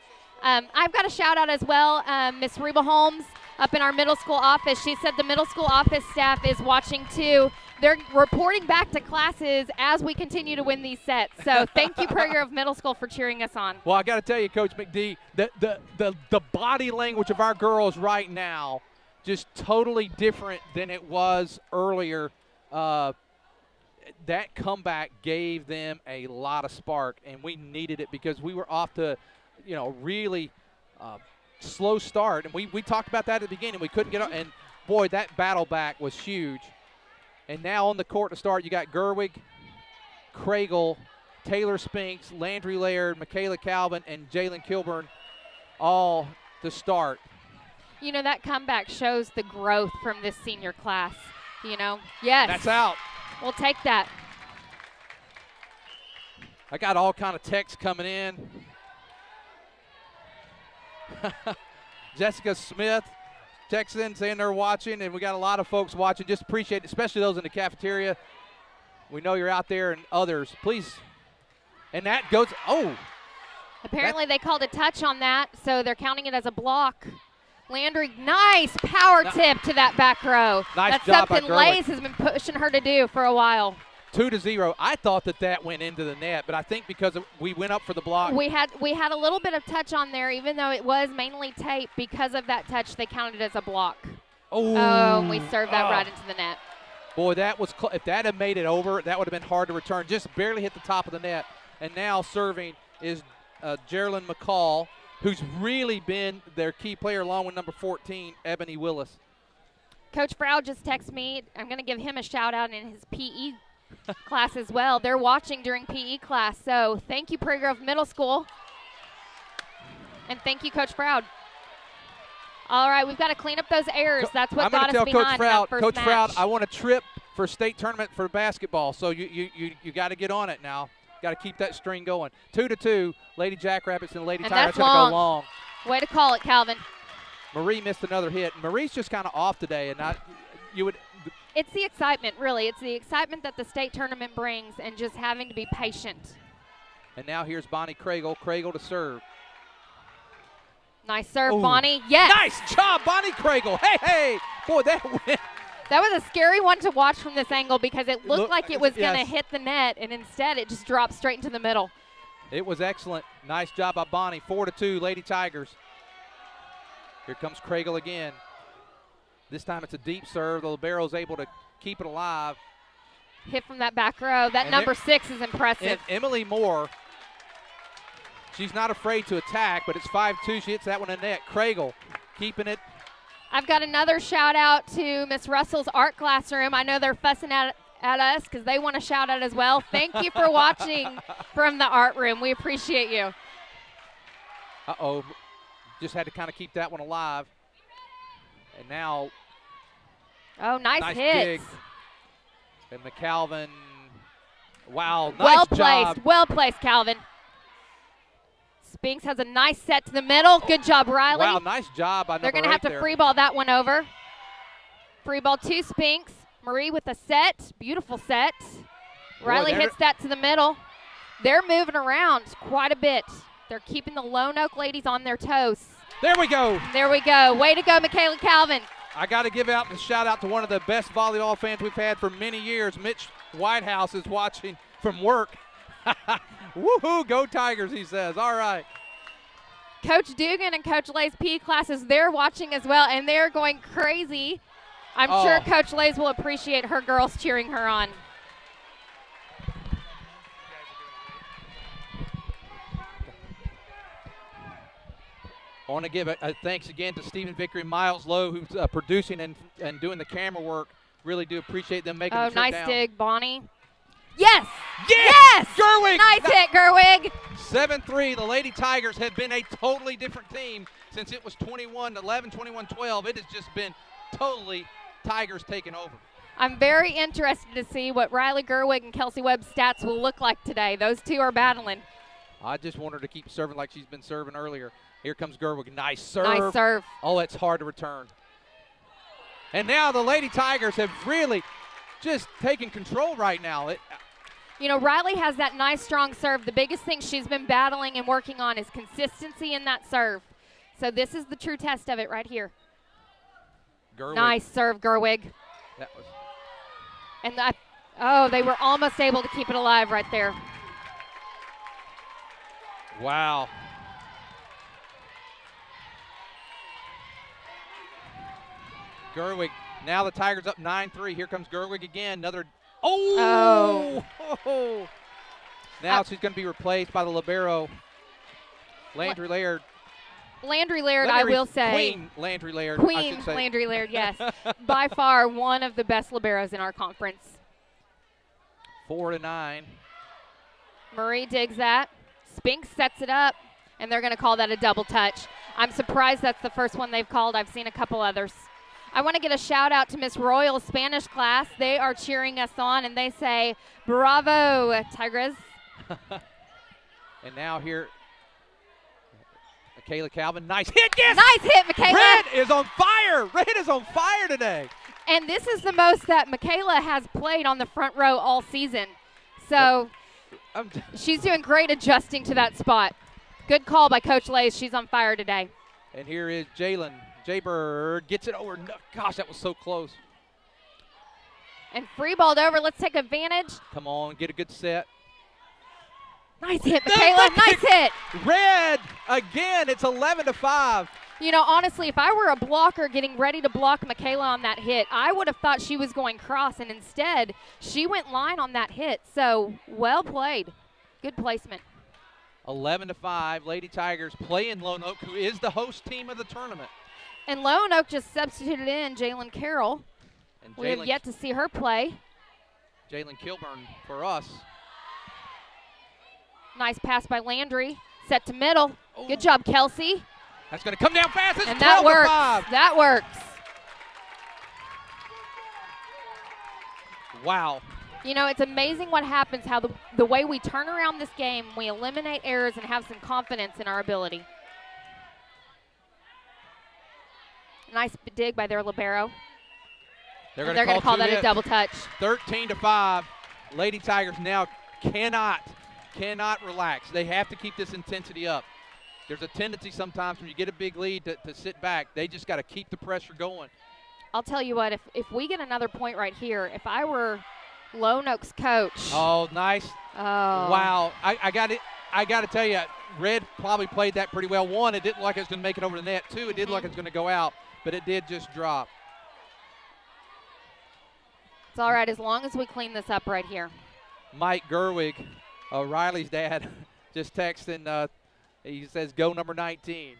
I've got a shout out as well. Miss Reba Holmes up in our middle school office. She said the middle school office staff is watching too. They're reporting back to classes as we continue to win these sets. So thank you, Prairie Grove Middle School, for cheering us on. Well, I got to tell you, Coach McD, the body language of our girls right now just totally different than it was earlier. That comeback gave them a lot of spark, and we needed it because we were off to, really slow start. And we talked about that at the beginning. We couldn't get up, and boy, that battle back was huge. And now on the court to start, you got Gerwig, Craigle, Taylor Spinks, Landry Laird, Michaela Calvin, and Jalen Kilburn all to start. That comeback shows the growth from this senior class. Yes. That's out. We'll take that. I got all kind of texts coming in. Jessica Smith texted in saying they're watching, and we got a lot of folks watching. Just appreciate it, especially those in the cafeteria. We know you're out there, and others. Please And that goes, Apparently they called a touch on that, so they're counting it as a block. Landry, nice power tip to that back row. Nice That's job by something Gerwig. Lays has been pushing her to do for a while. 2-0. I thought that went into the net, but I think because we went up for the block. We had a little bit of touch on there, even though it was mainly tape. Because of that touch, they counted it as a block. Oh, and we served that right into the net. Boy, that was if that had made it over, that would have been hard to return. Just barely hit the top of the net. And now serving is Geraldine McCall, who's really been their key player along with number 14, Ebony Willis. Coach Frow just texted me. I'm going to give him a shout-out in his PE class as well. They're watching during PE class. So thank you, Prairie Grove Middle School. And thank you, Coach Froud. All right, we've got to clean up those errors. That's what got us behind in that first match. Coach Froud, I want a trip for state tournament for basketball, so you got to get on it now. Got to keep that string going. 2-2, Lady Jackrabbits and Lady Tigers going to go long. Way to call it, Calvin. Marie missed another hit. Marie's just kind of off today, and It's the excitement, really. It's the excitement that the state tournament brings, and just having to be patient. And now here's Bonnie Craigle. Craigle to serve. Nice serve, Bonnie. Yes. Nice job, Bonnie Craigle. Hey. Boy, that went. That was a scary one to watch from this angle because it looked like it was going to hit the net, and instead it just dropped straight into the middle. It was excellent. Nice job by Bonnie. 4-2, Lady Tigers. Here comes Craigle again. This time it's a deep serve. The libero's able to keep it alive. Hit from that back row. That number 6 is impressive. Emily Moore, she's not afraid to attack, but it's 5-2. She hits that one in the net. Craigle keeping it. I've got another shout-out to Miss Russell's art classroom. I know they're fussing at us because they want a shout-out as well. Thank you for watching from the art room. We appreciate you. Just had to kind of keep that one alive. And now. Nice hits. Dig. And McCalvin. Wow, nice job. Well placed, Calvin. Spinks has a nice set to the middle. Good job, Riley. Wow, nice job. They're going to have to free ball that one over. Free ball to Spinks. Marie with a set. Beautiful set. Riley hits that to the middle. They're moving around quite a bit. They're keeping the Lonoke ladies on their toes. There we go. There we go. Way to go, Michaela Calvin. I got to give out a shout out to one of the best volleyball fans we've had for many years. Mitch Whitehouse is watching from work. Woohoo, go Tigers, he says. All right. Coach Dugan and Coach Lay's PE classes, they're watching as well, and they're going crazy. I'm sure Coach Lays will appreciate her girls cheering her on. I want to give a thanks again to Stephen Vickery and Miles Lowe, who's producing and doing the camera work. Really do appreciate them making the trip nice down. Dig, Bonnie. Yes! Yes! Gerwig! Nice hit, Gerwig! 7-3. The Lady Tigers have been a totally different team since it was 21-11, 21-12. It has just been totally Tigers taking over. I'm very interested to see what Riley Gerwig and Kelsey Webb's stats will look like today. Those two are battling. I just want her to keep serving like she's been serving earlier. Here comes Gerwig. Nice serve. Nice serve. Oh, it's hard to return. And now the Lady Tigers have really just taken control right now. Riley has that nice, strong serve. The biggest thing she's been battling and working on is consistency in that serve. So this is the true test of it right here. Gerwig. Nice serve, Gerwig. That was. And they were almost able to keep it alive right there. Wow. Gerwig. Now the Tigers up 9-3. Here comes Gerwig again. Another. Oh! Now she's going to be replaced by the libero, Landry Laird. Landry Laird, I will say. Queen Landry Laird. Queen Landry Laird, yes. By far one of the best liberos in our conference. 4-9. Marie digs that. Spinks sets it up, and they're going to call that a double touch. I'm surprised that's the first one they've called. I've seen a couple others. I want to get a shout out to Miss Royal's Spanish class. They are cheering us on, and they say, "Bravo, Tigers." And now here, Michaela Calvin. Nice hit, yes! Nice hit, Michaela. Red is on fire. Red is on fire today. And this is the most that Michaela has played on the front row all season. So She's doing great adjusting to that spot. Good call by Coach Lays. She's on fire today. And here is Jalen. Jaybird gets it over. No, gosh, that was so close. And free balled over. Let's take advantage. Come on, get a good set. Nice hit, Michaela. Nice hit. Red again. It's 11-5. You know, honestly, if I were a blocker getting ready to block Michaela on that hit, I would have thought she was going cross, and instead she went line on that hit. So well played. Good placement. 11-5. Lady Tigers playing Lonoke, who is the host team of the tournament. And Lonoke just substituted in Jalen Carroll. And We have yet to see her play. Jalen Kilburn for us. Nice pass by Landry. Set to middle. Ooh. Good job, Kelsey. That's going to come down fast. It's And that works. 12-5. That works. Wow. You know, it's amazing what happens, how the way we turn around this game, we eliminate errors and have some confidence in our ability. Nice dig by their libero. They're going to call that a double touch. 13-5. Lady Tigers now cannot relax. They have to keep this intensity up. There's a tendency sometimes when you get a big lead to sit back. They just got to keep the pressure going. I'll tell you what, if we get another point right here, if I were Lonoke's coach. Oh, nice. Oh. Wow. I got to tell you, Red probably played that pretty well. One, it didn't look like it was going to make it over the net. Two, it did look like it was going to go out, but it did just drop. It's all right as long as we clean this up right here. Mike Gerwig, Riley's dad, just texting. He says, go number 19.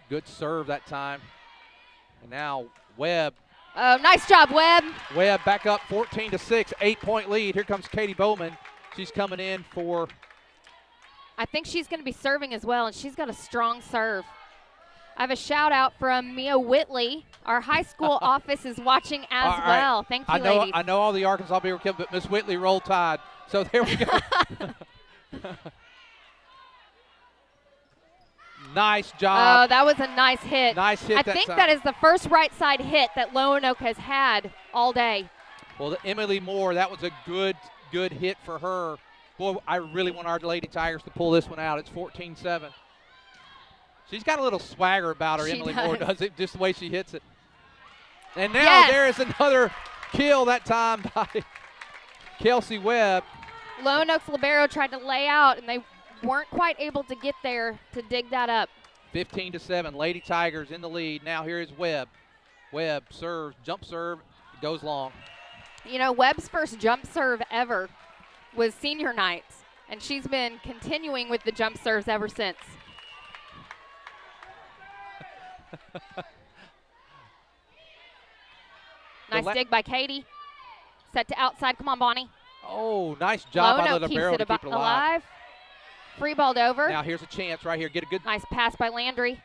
Good serve that time. And now Webb. Oh, nice job, Webb. Webb back up 14-6, 8-point lead. Here comes Katie Bowman. She's coming in for. I think she's going to be serving as well, and she's got a strong serve. I have a shout out from Mia Whitley. Our high school office is watching as well. Thank you, ladies. I know all the Arkansas people killed, but Miss Whitley rolled tide. So there we go. Nice job. Oh, that was a nice hit. Nice hit. I think that is the first right side hit that Lonoke has had all day. Well, Emily Moore, that was a good hit for her. Boy, I really want our Lady Tigers to pull this one out. It's 14-7. She's got a little swagger about her, Emily Moore does it, just the way she hits it. And now there is another kill that time by Kelsey Webb. Lonoke's libero tried to lay out, and they weren't quite able to get there to dig that up. 15-7, Lady Tigers in the lead. Now here is Webb. Webb serves, jump serve, goes long. You know, Webb's first jump serve ever was senior night, and she's been continuing with the jump serves ever since. Nice dig by Katie. Set to outside. Come on, Bonnie. Oh, nice job by the libero to keep it alive. Free balled over. Now here's a chance right here. Get a good. Nice pass by Landry.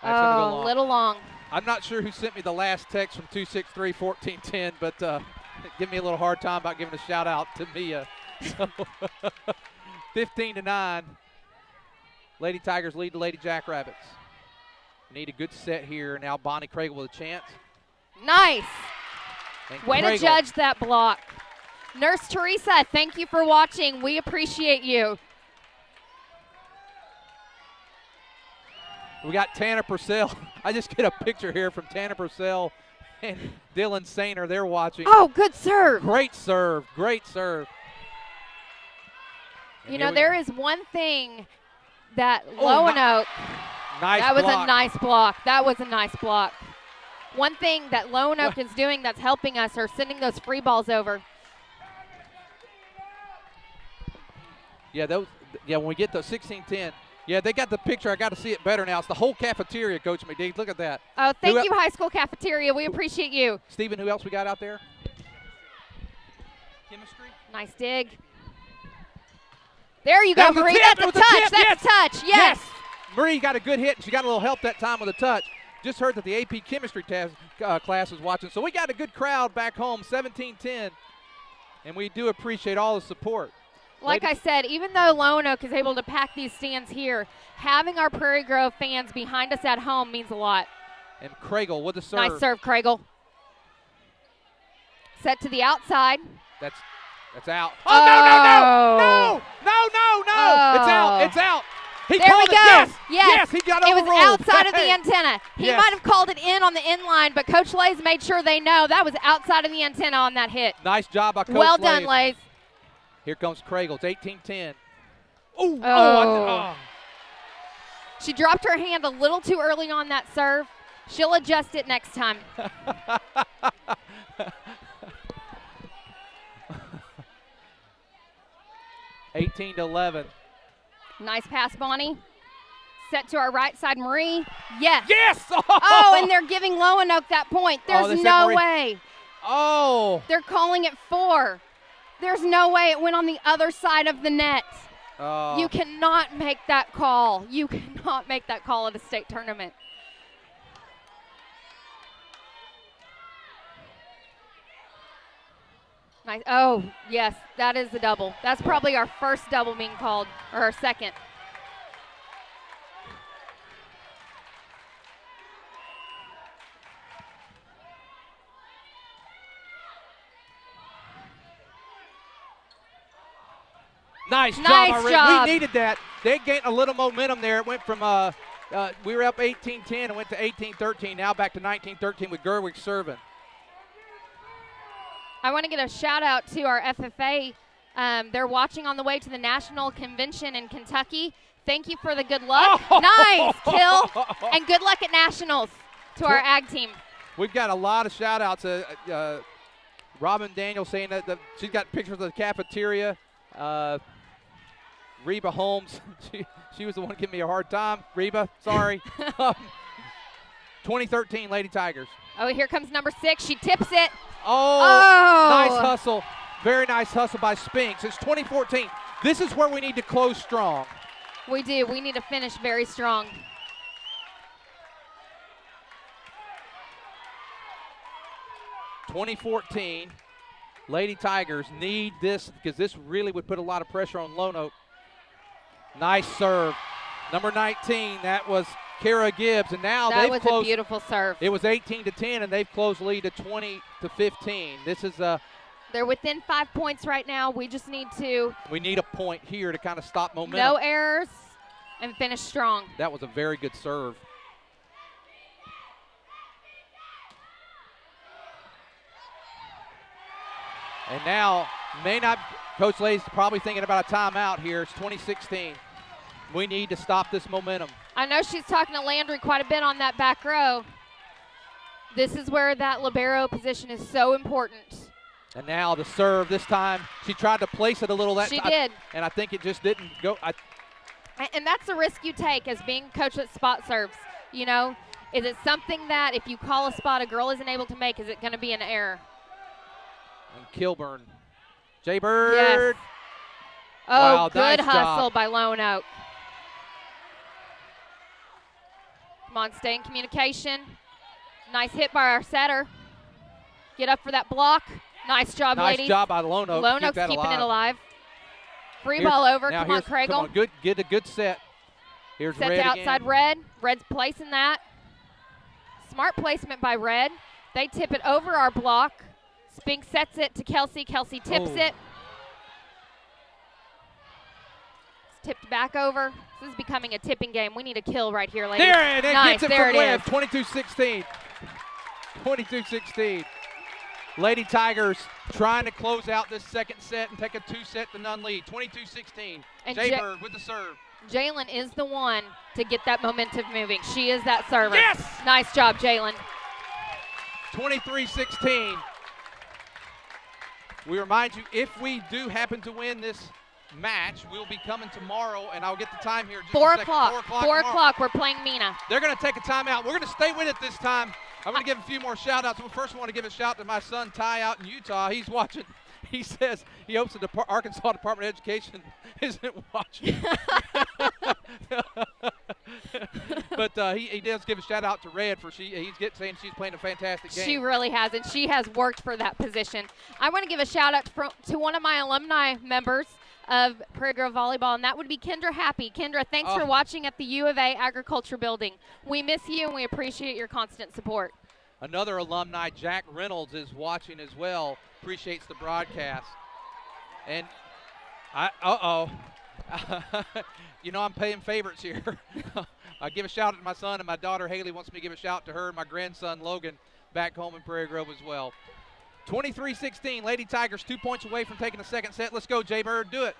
That's gonna go long. A little long. I'm not sure who sent me the last text from 263-1410, but give me a little hard time about giving a shout out to Mia. So 15-9. Lady Tigers lead the Lady Jackrabbits. Need a good set here. Now Bonnie Craigle with a chance. Nice. And Way to judge that block. Nurse Teresa, thank you for watching. We appreciate you. We got Tanner Purcell. I just get a picture here from Tanner Purcell and Dylan Sainer. They're watching. Oh, good serve. Great serve. Great serve. You know, there is one thing that Lonoke. Nice that was block. a nice block. That was a nice block. One thing that Lonoke is doing that's helping us are sending those free balls over. Yeah, when we get those 16-10. Yeah, they got the picture. I got to see it better now. It's the whole cafeteria, Coach McDee. Look at that. Oh, thank you, high school cafeteria. We appreciate you. Stephen, who else we got out there? Chemistry. Nice dig. There you go, Marie. That's a touch. That's a touch. Yes. Marie got a good hit. She got a little help that time with a touch. Just heard that the AP Chemistry class was watching. So we got a good crowd back home, 17-10. And we do appreciate all the support. Like I said, even though Lonoke is able to pack these stands here, having our Prairie Grove fans behind us at home means a lot. And Craigle with the serve. Nice serve, Craigle. Set to the outside. That's That's out. Oh, no. Oh. It's out. It's out. He There called we it. go. Yes, he got It overruled. was outside of the antenna. He Yes. might have called it in on the in line, but Coach Lays made sure they know that was outside of the antenna on that hit. Nice job by Coach Well done, Lays. Lays. Here comes Craigle. It's 18-10. She dropped her hand a little too early on that serve. She'll adjust it next time. 18-11. Nice pass, Bonnie. Set to our right side, Marie. Yes. Yes! Oh, and they're giving Lonoke that point. they There's said no Marie. way. Oh. They're calling it 4. There's no way it went on the other side of the net. Oh. You cannot make that call. You cannot make that call at a state tournament. Nice. Oh, yes, that is a double. That's probably our first double being called, or our second. Nice Nice job. job. We needed that. They gained a little momentum there. It went from we were up 18-10 and went to 18-13. Now back to 19-13 with Gerwig serving. I want to get a shout out to our FFA. They're watching on the way to the National Convention in Kentucky. Thank you for the good luck. Oh. Nice kill. And good luck at Nationals to our ag team. We've got a lot of shout outs. Robin Daniel saying that she's got pictures of the cafeteria. Reba Holmes, she was the one giving me a hard time. Reba, sorry. 2013 Lady Tigers. Oh, here comes number 6. She tips it. Oh, nice hustle. Very nice hustle by Spinks. It's 2014. This is where we need to close strong. We do. We need to finish very strong. (2014) Lady Tigers need this because this really would put a lot of pressure on Lonoke. Nice serve. Number 19, that was Kara Gibbs, and now That they've was closed. a beautiful serve. It was 18-10, and they've closed lead to 20-15. This is They're within 5 points right now. We just need to we need a point here to kind of stop momentum. no errors and finish strong. That was a very good serve. And now, Coach Lay's probably thinking about a timeout here. It's 2016. We need to stop this momentum. I know she's talking to Landry quite a bit on that back row. This is where that libero position is so important. And now the serve this time. She tried to place it a little. She did. And I think it just didn't go. And that's the risk you take as being coach at spot serves. You know, is it something that if you call a spot a girl isn't able to make, is it going to be an error? And Kilburn. Jay Bird. Yes. Oh, wow, good nice hustle job. by Lonoke. Come on, stay in communication. Nice hit by our setter. Get up for that block. Nice job, Nice ladies. job by Lonoke. Lonoke's keeping it alive. Free ball over. Come on, Craigle. Come on, good, get a good set. Here's Set Red to outside again. Red. Red's placing that. Smart placement by Red. They tip it over our block. Spink sets it to Kelsey. Kelsey tips it. It's tipped back over. This is becoming a tipping game. We need a kill right here, ladies. There it is. Nice. Gets it There from it Webb. is. 22-16. 22-16. Lady Tigers trying to close out this second set and take a 2-set to none lead. 22-16. And Jay Bird with the serve. Jalen is the one to get that momentum moving. She is that server. Yes! Nice job, Jalen. 23-16. We remind you, if we do happen to win this match, we'll be coming tomorrow, and I'll get the time here in just 4 a second. o'clock. 4 4 tomorrow. o'clock. We're playing Mina. They're going to take a timeout. We're going to stay with it this time. I'm going to give a few more shout-outs. First, I want to give a shout to my son, Ty, out in Utah. He's watching. He says he hopes the Arkansas Department of Education isn't watching. But he does give a shout-out to Red for saying she's playing a fantastic game. She really has, and she has worked for that position. I want to give a shout-out to one of my alumni members of Prairie Grove Volleyball, and that would be Kendra Happy. Kendra, thanks for watching at the U of A Agriculture Building. We miss you, and we appreciate your constant support. Another alumni, Jack Reynolds, is watching as well. Appreciates the broadcast. And you know I'm paying favorites here. I give a shout out to my son, and my daughter Haley wants me to give a shout out to her, and my grandson Logan back home in Prairie Grove as well. 23-16, Lady Tigers 2 points away from taking the second set. Let's go, Jay Bird, do it.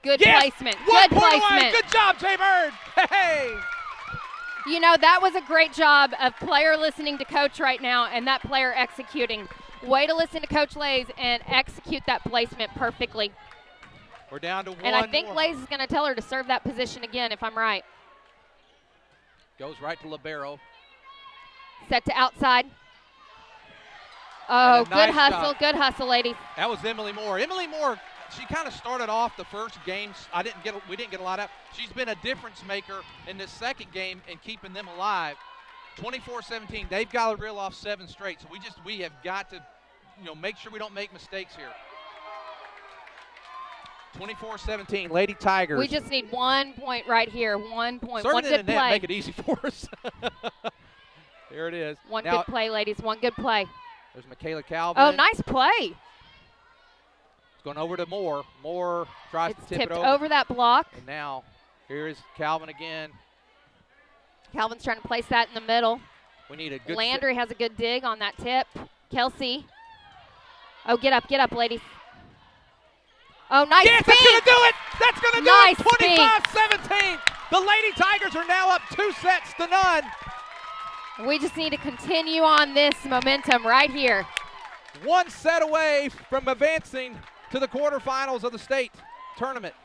Good placement. Good placement. Good job, Jay Bird. Hey. You know, that was a great job of player listening to coach right now and that player executing. Way to listen to Coach Lays and execute that placement perfectly. We're down to one. And I think more. Lays is going to tell her to serve that position again, if I'm right. Goes right to libero. Set to outside. Oh, good nice hustle. job. Good hustle, ladies. That was Emily Moore. Emily Moore, she kind of started off the first game. We didn't get a lot out. She's been a difference maker in this second game and keeping them alive. 24-17. They've got to reel off 7 straight. So we have got to, make sure we don't make mistakes here. 24-17, Lady Tigers. We just need 1 point right here. 1 point. Serving One in good the net, play. make it easy for us. There it is. One now, good play, ladies. One good play. There's Michaela Calvin. Oh, nice play. It's going over to Moore. Moore tries It's to tip tipped it over that block. And now here is Calvin again. Calvin's trying to place that in the middle. We need a good Landry has a good dig on that tip. Kelsey. Oh, get up, ladies. Oh, nice yes, spin. That's going to do it. That's going to do Nice it. 25-17. The Lady Tigers are now up 2 sets to none. We just need to continue on this momentum right here. 1 set away from advancing to the quarterfinals of the state tournament.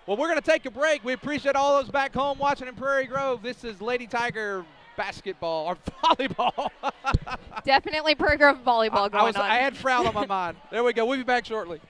Well, we're going to take a break. We appreciate all those back home watching in Prairie Grove. This is Lady Tiger basketball or volleyball. Definitely Prairie Grove volleyball going on. I had Frown on my mind. There we go. We'll be back shortly.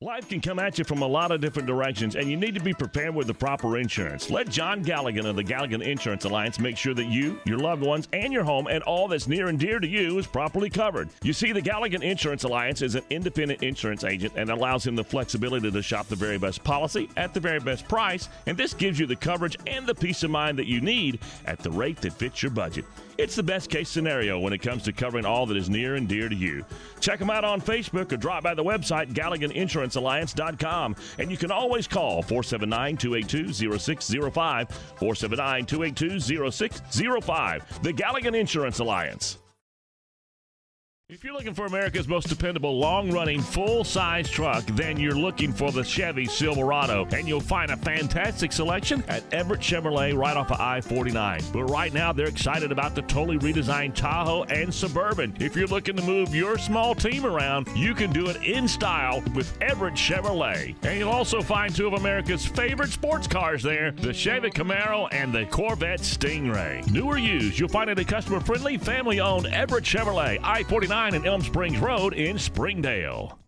Life can come at you from a lot of different directions, and you need to be prepared with the proper insurance. Let John Galligan of the Galligan Insurance Alliance make sure that you, your loved ones, and your home and all that's near and dear to you is properly covered. You see, the Galligan Insurance Alliance is an independent insurance agent and allows him the flexibility to shop the very best policy at the very best price, and this gives you the coverage and the peace of mind that you need at the rate that fits your budget. It's the best case scenario when it comes to covering all that is near and dear to you. Check them out on Facebook or drop by the website GalliganInsuranceAlliance.com. And you can always call 479-282-0605, 479-282-0605, the Galligan Insurance Alliance. If you're looking for America's most dependable, long-running, full-size truck, then you're looking for the Chevy Silverado, and you'll find a fantastic selection at Everett Chevrolet right off of I-49. But right now, they're excited about the totally redesigned Tahoe and Suburban. If you're looking to move your small team around, you can do it in style with Everett Chevrolet. And you'll also find 2 of America's favorite sports cars there, the Chevy Camaro and the Corvette Stingray. New or used, you'll find it at customer-friendly, family-owned Everett Chevrolet, I-49 and Elm Springs Road in Springdale.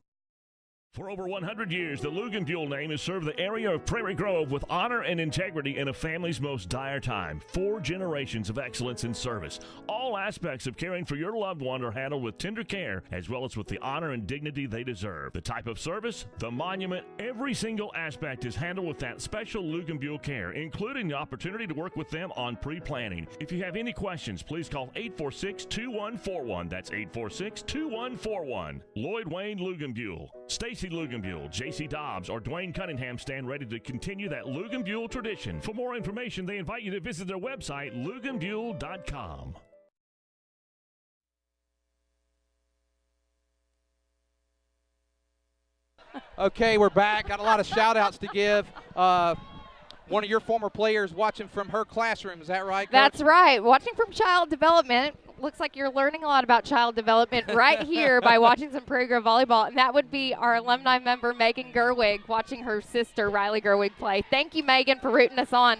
For over 100 years, the Luganbuhl name has served the area of Prairie Grove with honor and integrity in a family's most dire time. 4 generations of excellence in service. All aspects of caring for your loved one are handled with tender care, as well as with the honor and dignity they deserve. The type of service, the monument, every single aspect is handled with that special Luganbuhl care, including the opportunity to work with them on pre-planning. If you have any questions, please call 846-2141. That's 846-2141. Lloyd Wayne Luganbuhl. Stacy Luganbuhl, J.C. Dobbs, or Dwayne Cunningham stand ready to continue that Luganbuhl tradition. For more information, they invite you to visit their website, luganbuhl.com. Okay, we're back. Got a lot of shout-outs to give. One of your former players watching from her classroom. Is that right, Coach? That's right. Watching from child development. Looks like you're learning a lot about child development right here by watching some Prairie Grove volleyball. And that would be our alumni member, Megan Gerwig, watching her sister, Riley Gerwig, play. Thank you, Megan, for rooting us on.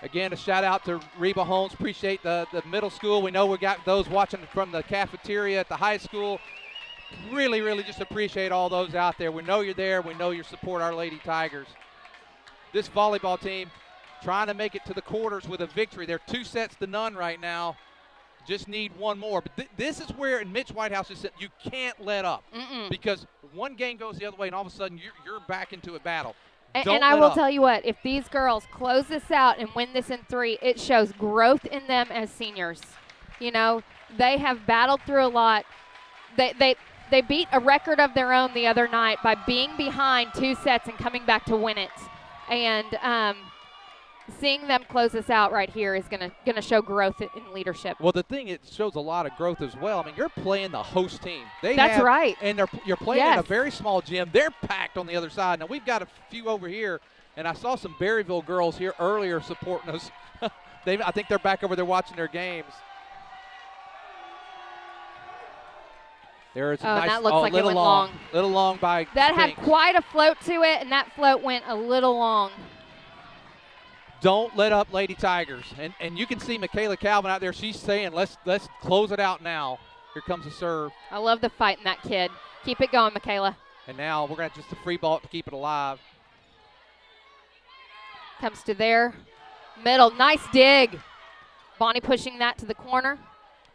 Again, a shout-out to Reba Holmes. Appreciate the middle school. We know we got those watching from the cafeteria at the high school. Really, really just appreciate all those out there. We know you're there. We know you support our Lady Tigers. This volleyball team trying to make it to the quarters with a victory. They're 2 sets to none right now. Just need one more. But this is where, and Mitch Whitehouse just said, you can't let up. Because one game goes the other way, and all of a sudden you're back into a battle. And I will tell you what, if these girls close this out and win this in 3, it shows growth in them as seniors. You know, they have battled through a lot. they beat a record of their own the other night by being behind 2 sets and coming back to win it. And seeing them close this out right here is gonna show growth in leadership. Well, the thing, it shows a lot of growth as well. I mean, you're playing the host team. That's right. And you're playing in a very small gym. They're packed on the other side. Now, we've got a few over here, and I saw some Berryville girls here earlier supporting us. I think they're back over there watching their games. There is nice, that looks like it went long. Little long by That Spinks. had quite a float to it, and that float went a little long. Don't let up, Lady Tigers. And you can see Michaela Calvin out there. She's saying, let's close it out now. Here comes the serve. I love the fight in that kid. Keep it going, Michaela. And now we're going to just a free ball to keep it alive. Comes to their middle. Nice dig. Bonnie pushing that to the corner.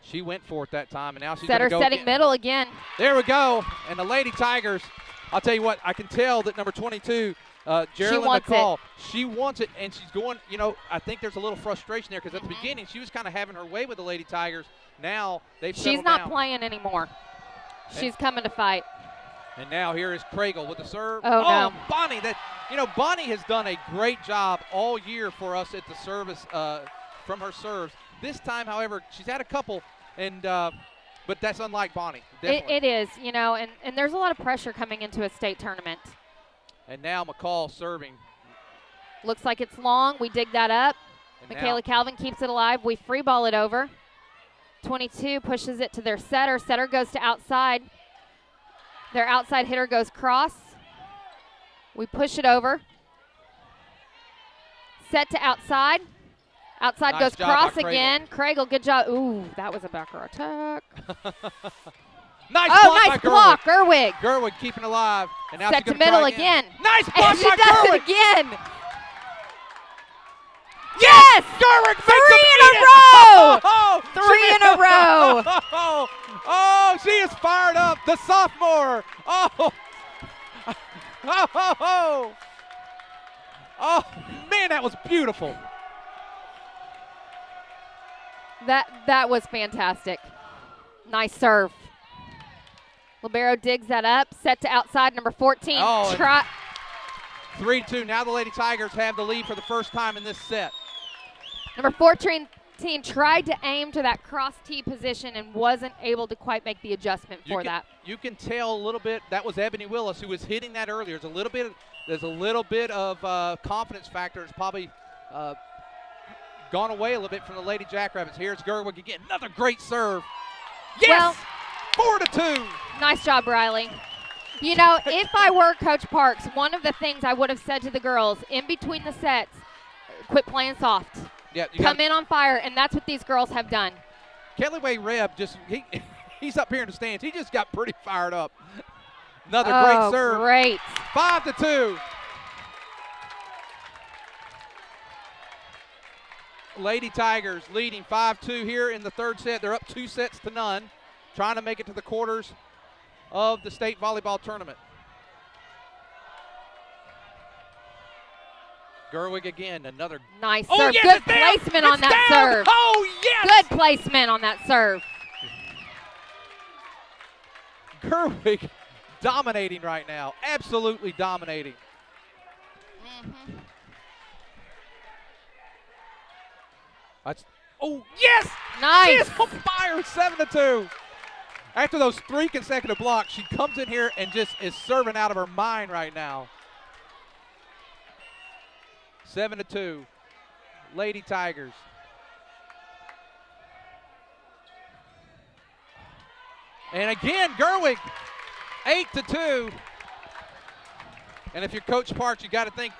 She went for it that time, and now she's Setter going to go setting again. middle again. There we go. And the Lady Tigers, I'll tell you what, I can tell that number 22, Geraldine McCall, she wants it, and she's going, I think there's a little frustration there because at the beginning she was kind of having her way with the Lady Tigers. Now they've settled She's not down. playing anymore. She's coming to fight. And now here is Craigle with the serve. Oh, no. Bonnie, Bonnie has done a great job all year for us at the service from her serves. This time, however, she's had a couple, but that's unlike Bonnie. It is, and there's a lot of pressure coming into a state tournament. And now McCall serving. Looks like it's long. We dig that up. And Michaela now, Calvin keeps it alive. We free ball it over. 22 pushes it to their setter. Setter goes to outside. Their outside hitter goes cross. We push it over. Set to outside. Outside nice goes job cross by Craigle. again. Craigle, good job. Ooh, that was a backer attack. nice block, Gerwig. Gerwig keeping alive. And now Set she's to gonna middle try again. Nice And block she by does Gerwig. it again. Yes! Gerwig Three in a row. Oh, Three in a row. Oh, she is fired up. The sophomore. Oh, man, that was beautiful. That was fantastic. Nice serve. Libero digs that up. Set to outside, number 14. Oh, 3-2. Now the Lady Tigers have the lead for the first time in this set. Number 14 tried to aim to that cross tee position and wasn't able to quite make the adjustment for that. You can tell a little bit. That was Ebony Willis who was hitting that earlier. There's a little bit of confidence factor. It's probably gone away a little bit from the Lady Jackrabbits. Here's Gerwig again. Another great serve. Yes! Well, 4-2. Nice job, Riley. If I were Coach Parks, one of the things I would have said to the girls in between the sets, quit playing soft. Yeah, Come in on fire, and that's what these girls have done. Kellyway Reb he's up here in the stands. He just got pretty fired up. Another great serve. Great. 5-2. Lady Tigers leading 5-2 here in the third set. They're up 2-0, trying to make it to the quarters of the state volleyball tournament. Gerwig again, another nice serve. Yes, good placement on that serve. Oh, yes! Good placement on that serve. Gerwig dominating right now. Absolutely dominating. Yes! Nice. She is on fire, 7-2. After those 3 consecutive blocks, she comes in here and just is serving out of her mind right now. 7-2. Lady Tigers. And again, Gerwig, 8-2. And if you're Coach Parks, you got to think,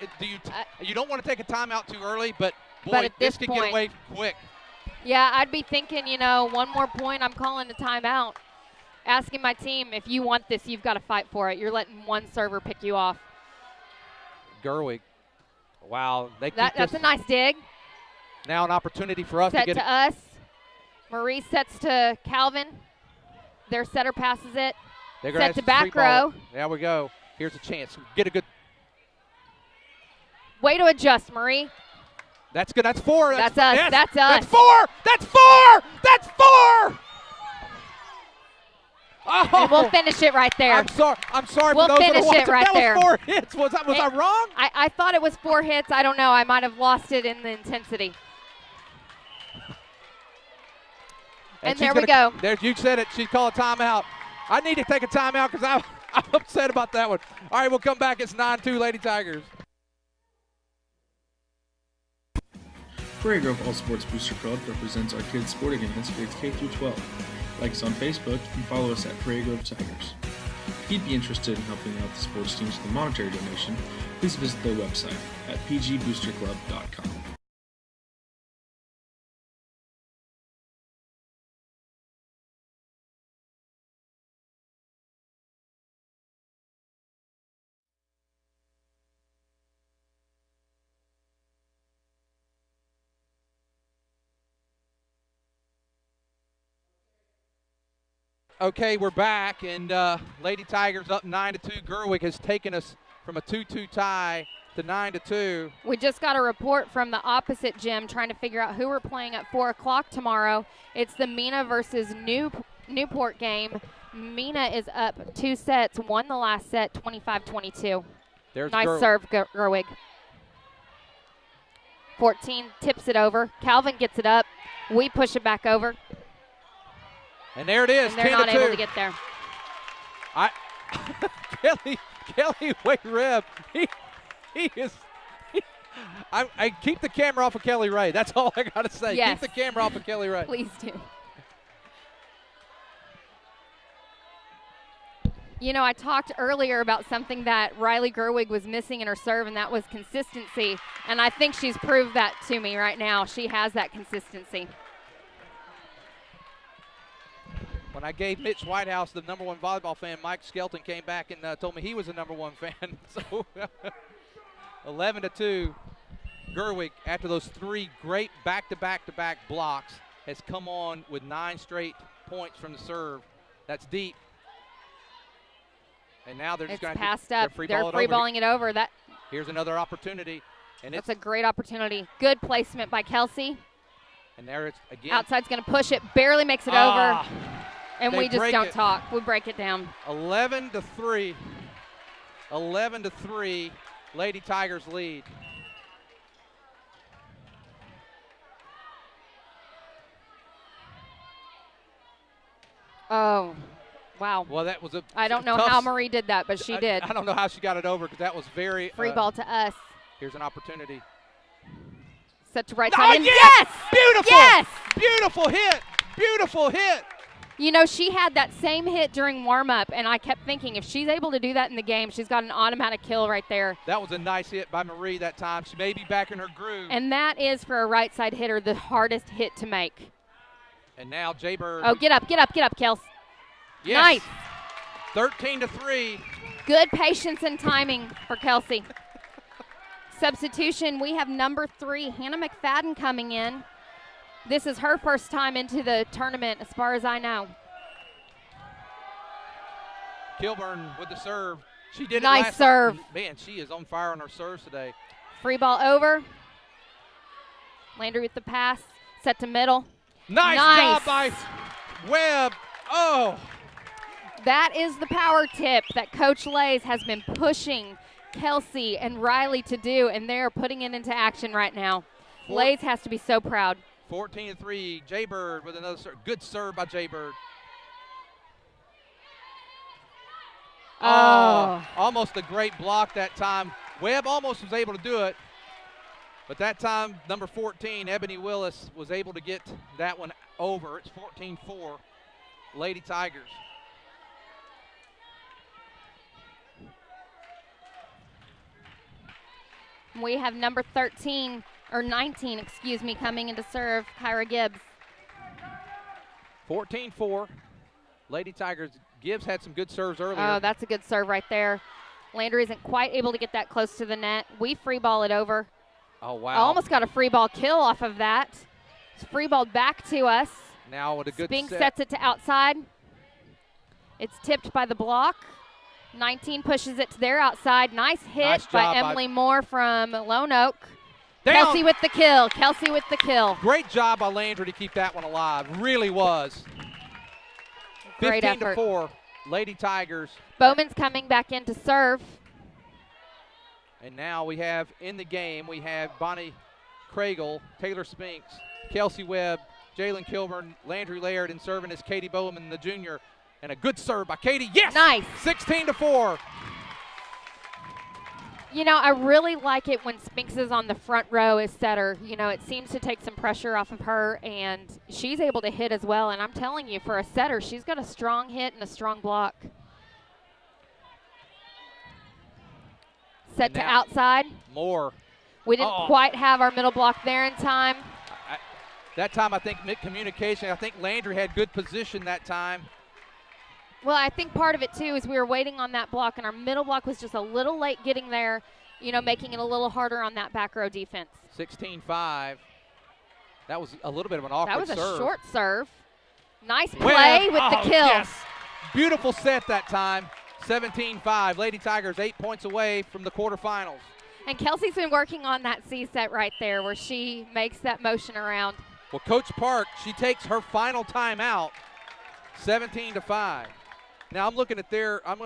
you don't want to take a timeout too early, but boy, this could get away quick. Yeah, I'd be thinking, one more point, I'm calling a timeout. Asking my team, if you want this, you've got to fight for it. You're letting one server pick you off. Gerwig. Wow. That's a nice dig. Now an opportunity for us to get it. Us. Marie sets to Calvin. Their setter passes it. Set to back row. There we go. Here's a chance. Get a good. Way to adjust, Marie. That's good. That's 4. That's us. Yes. That's us. That's 4. That's 4. That's 4. Oh! And we'll finish it right there. I'm sorry We'll for those that finish are watching. it right that there. was 4 hits. Was I wrong? I thought it was 4 hits. I don't know. I might have lost it in the intensity. And there we go. There, you said it. She called a timeout. I need to take a timeout because I'm upset about that one. All right, we'll come back. It's 9-2 Lady Tigers. Prairie Grove All Sports Booster Club represents our kids' sporting events grades K through 12. Like us on Facebook and follow us at Prairie Grove Tigers. If you'd be interested in helping out the sports teams with a monetary donation, please visit their website at pgboosterclub.com. Okay, we're back, and Lady Tigers up 9-2. Gerwig has taken us from a 2-2 tie to 9-2. We just got a report from the opposite gym trying to figure out who we're playing at 4 o'clock tomorrow. It's the Mina versus Newport game. Mina is up 2 sets, won the last set 25-22. Nice serve, Gerwig. 14 tips it over. Calvin gets it up. We push it back over. And there it is, 10-2. And they're not able to get there. Kelly Way-Reb, he is. I keep the camera off of Kelly Ray. That's all I got to say. Yes. Keep the camera off of Kelly Ray. Please do. You know, I talked earlier about something that Riley Gerwig was missing in her serve, and that was consistency. And I think she's proved that to me right now. She has that consistency. When I gave Mitch Whitehouse, the #1 volleyball fan, Mike Skelton came back and told me he was the #1 fan. So 11-2, Gerwig, after those 3 great back-to-back-to-back blocks, has come on with 9 straight points from the serve. That's deep. And now they're just going to passed up. They're free balling it over. Here's another opportunity. And that's a great opportunity. Good placement by Kelsey. And there it's again. Outside's going to push it. Barely makes it over. And we just don't talk. We break it down. 11-3. 11-3. Lady Tigers lead. Oh, wow. Well, that was I don't know how Marie did that, but she did. I don't know how she got it over because that was very. Free ball to us. Here's an opportunity. Set to right side. Yes! Beautiful! Yes! Beautiful hit! Beautiful hit! You know, she had that same hit during warm-up, and I kept thinking if she's able to do that in the game, she's got an automatic kill right there. That was a nice hit by Marie that time. She may be back in her groove. And that is, for a right-side hitter, the hardest hit to make. And now Jaybird. Oh, get up, Kels. Yes. Nice. 13-3. Good patience and timing for Kelsey. Substitution, we have #3, Hannah McFadden, coming in. This is her first time into the tournament, as far as I know. Kilburn with the serve. She did it nice last serve. Man, she is on fire on her serves today. Free ball over. Landry with the pass. Set to middle. Nice job by Webb. Oh. That is the power tip that Coach Lays has been pushing Kelsey and Riley to do, and they're putting it into action right now. Lays has to be so proud. 14-3, Jaybird with another serve. Good serve by Jaybird. Oh, almost a great block that time. Webb almost was able to do it, but that time, number 14, Ebony Willis, was able to get that one over. It's 14-4, Lady Tigers. We have number 19, coming into serve, Kyra Gibbs. 14-4, Lady Tigers. Gibbs had some good serves earlier. Oh, that's a good serve right there. Landry isn't quite able to get that close to the net. We free ball it over. Oh, wow. Almost got a free ball kill off of that. It's free balled back to us. Now with a good Spink set. sets it to outside. It's tipped by the block. 19 pushes it to their outside. Nice hit by Emily Moore from Lonoke. Kelsey with the kill. Kelsey with the kill. Great job by Landry to keep that one alive. Really was. Great 15-4, Lady Tigers. Bowman's coming back in to serve. And now we have in the game, we have Bonnie Craigle, Taylor Spinks, Kelsey Webb, Jalen Kilburn, Landry Laird, and serving as Katie Bowman, the junior. And a good serve by Katie. Yes! Nice. 16-4. You know, I really like it when Spinks is on the front row as setter. You know, it seems to take some pressure off of her, and she's able to hit as well. And I'm telling you, for a setter, she's got a strong hit and a strong block. Set to outside. More. We didn't quite have our middle block there in time. That time, I think, communication. I think Landry had good position that time. Well, I think part of it, too, is we were waiting on that block, and our middle block was just a little late getting there, you know, making it a little harder on that back row defense. 16-5. That was a little bit of an awkward serve. That was a short serve. Nice play with the kill. Yes. Beautiful set that time. 17-5. Lady Tigers 8 points away from the quarterfinals. And Kelsey's been working on that C set right there where she makes that motion around. Well, Coach Park, she takes her final timeout, 17-5. Now I'm going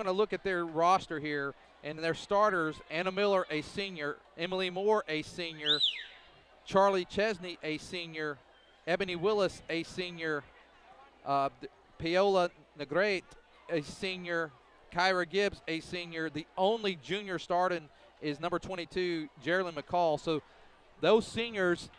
to look at their roster here, and their starters: Anna Miller, a senior; Emily Moore, a senior; Charlie Chesney, a senior; Ebony Willis, a senior; Paola Negrete, a senior; Kyra Gibbs, a senior. The only junior starting is number 22, Geraldine McCall. So those seniors,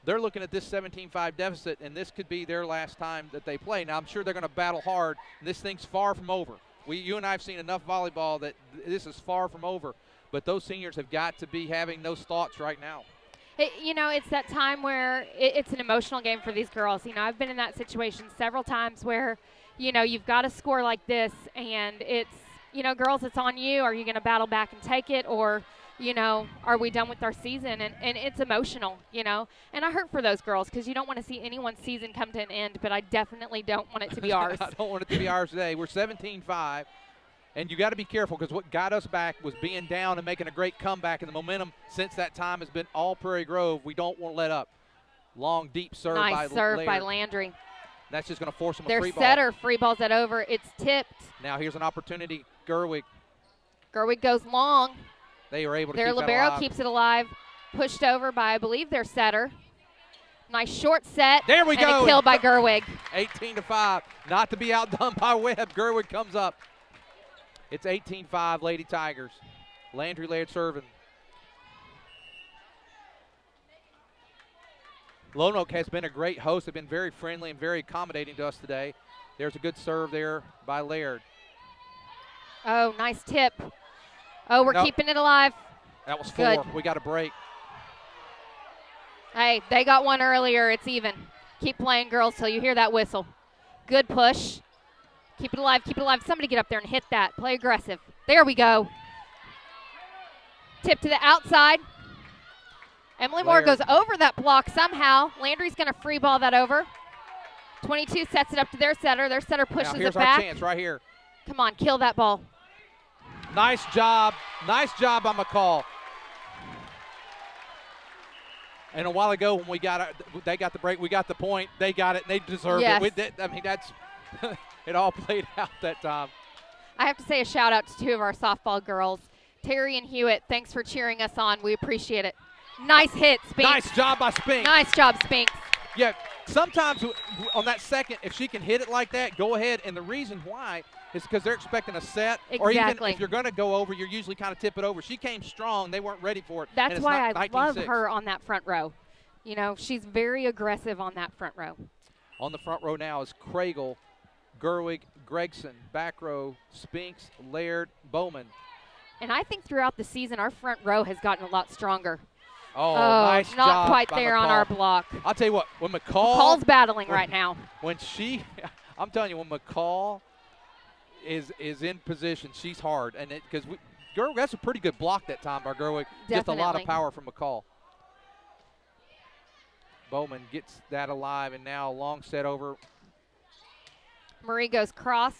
they're looking at this 17-5 deficit, and this could be their last time that they play. Now, I'm sure they're going to battle hard. This thing's far from over. You and I have seen enough volleyball that this is far from over. But those seniors have got to be having those thoughts right now. You know, it's that time where it's an emotional game for these girls. You know, I've been in that situation several times where, you know, you've got a score like this, and it's, you know, girls, it's on you. Are you going to battle back and take it, or – you know, are we done with our season? And it's emotional, you know. And I hurt for those girls because you don't want to see anyone's season come to an end, but I definitely don't want it to be ours. I don't want it to be ours today. We're 17-5, and you got to be careful because what got us back was being down and making a great comeback, and the momentum since that time has been all Prairie Grove. We don't want to let up. Long, deep serve by Nice serve Laird. by Landry. That's just going to force them a Their free ball. setter free balls that over. It's tipped. Now here's an opportunity. Gerwig goes long. They are able to their keep libero that alive. keeps it alive. Pushed over by, I believe, their setter. Nice short set. There we and go. A kill by Gerwig. 18-5. Not to be outdone by Webb. Gerwig comes up. It's 18-5, Lady Tigers. Landry Laird serving. Lonoke has been a great host. They've been very friendly and very accommodating to us today. There's a good serve there by Laird. Oh, nice tip. Oh, we're keeping it alive. That was 4. Good. We got a break. Hey, they got one earlier. It's even. Keep playing, girls, till you hear that whistle. Good push. Keep it alive. Keep it alive. Somebody get up there and hit that. Play aggressive. There we go. Tip to the outside. Emily Moore goes over that block somehow. Landry's going to free ball that over. 22 sets it up to their setter. Their setter pushes it back. Here's our chance right here. Come on, kill that ball. Nice job. Nice job by McCall. And a while ago when they got the break, we got the point. They got it, and they deserved it. I mean, that's it all played out that time. I have to say a shout-out to 2 of our softball girls. Terry and Hewitt, thanks for cheering us on. We appreciate it. Nice hit, Spinks. Nice job by Spinks. Nice job, Spinks. Yeah, sometimes on that second, if she can hit it like that, go ahead. And the reason why is because they're expecting a set. Exactly. Or even if you're going to go over, you're usually kind of tip it over. She came strong. They weren't ready for it. That's why I love her on that front row. You know, she's very aggressive on that front row. On the front row now is Craigle, Gerwig, Gregson, back row, Spinks, Laird, Bowman. And I think throughout the season, our front row has gotten a lot stronger. Oh, nice job. Not quite there McCall. on our block. I'll tell you what, when McCall's battling right now. I'm telling you, when McCall is in position, she's hard. And because Gerwig, that's a pretty good block that time by Gerwig. Definitely. Just a lot of power from McCall. Bowman gets that alive, and now long set over. Marie goes cross.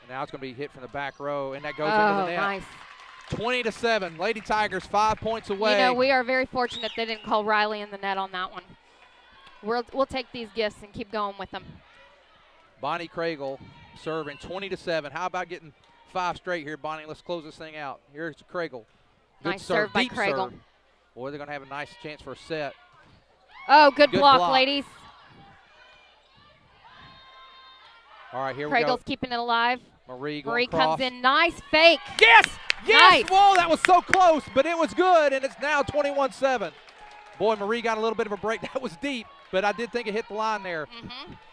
And now it's going to be hit from the back row, and that goes into the net. Nice. 20-7. Lady Tigers 5 points away. You know, we are very fortunate they didn't call Riley in the net on that one. We'll take these gifts and keep going with them. Bonnie Craigle serving 20-7. How about getting 5 straight here, Bonnie? Let's close this thing out. Here's Craigle. Good Nice serve by deep Craigle. serve. Boy, they're going to have a nice chance for a set. Oh, good block, ladies. All right, here we Craigle's go. keeping it alive. Marie comes in. Nice fake. Yes! Yes! Nice. Whoa, that was so close, but it was good, and it's now 21-7. Boy, Marie got a little bit of a break. That was deep, but I did think it hit the line there.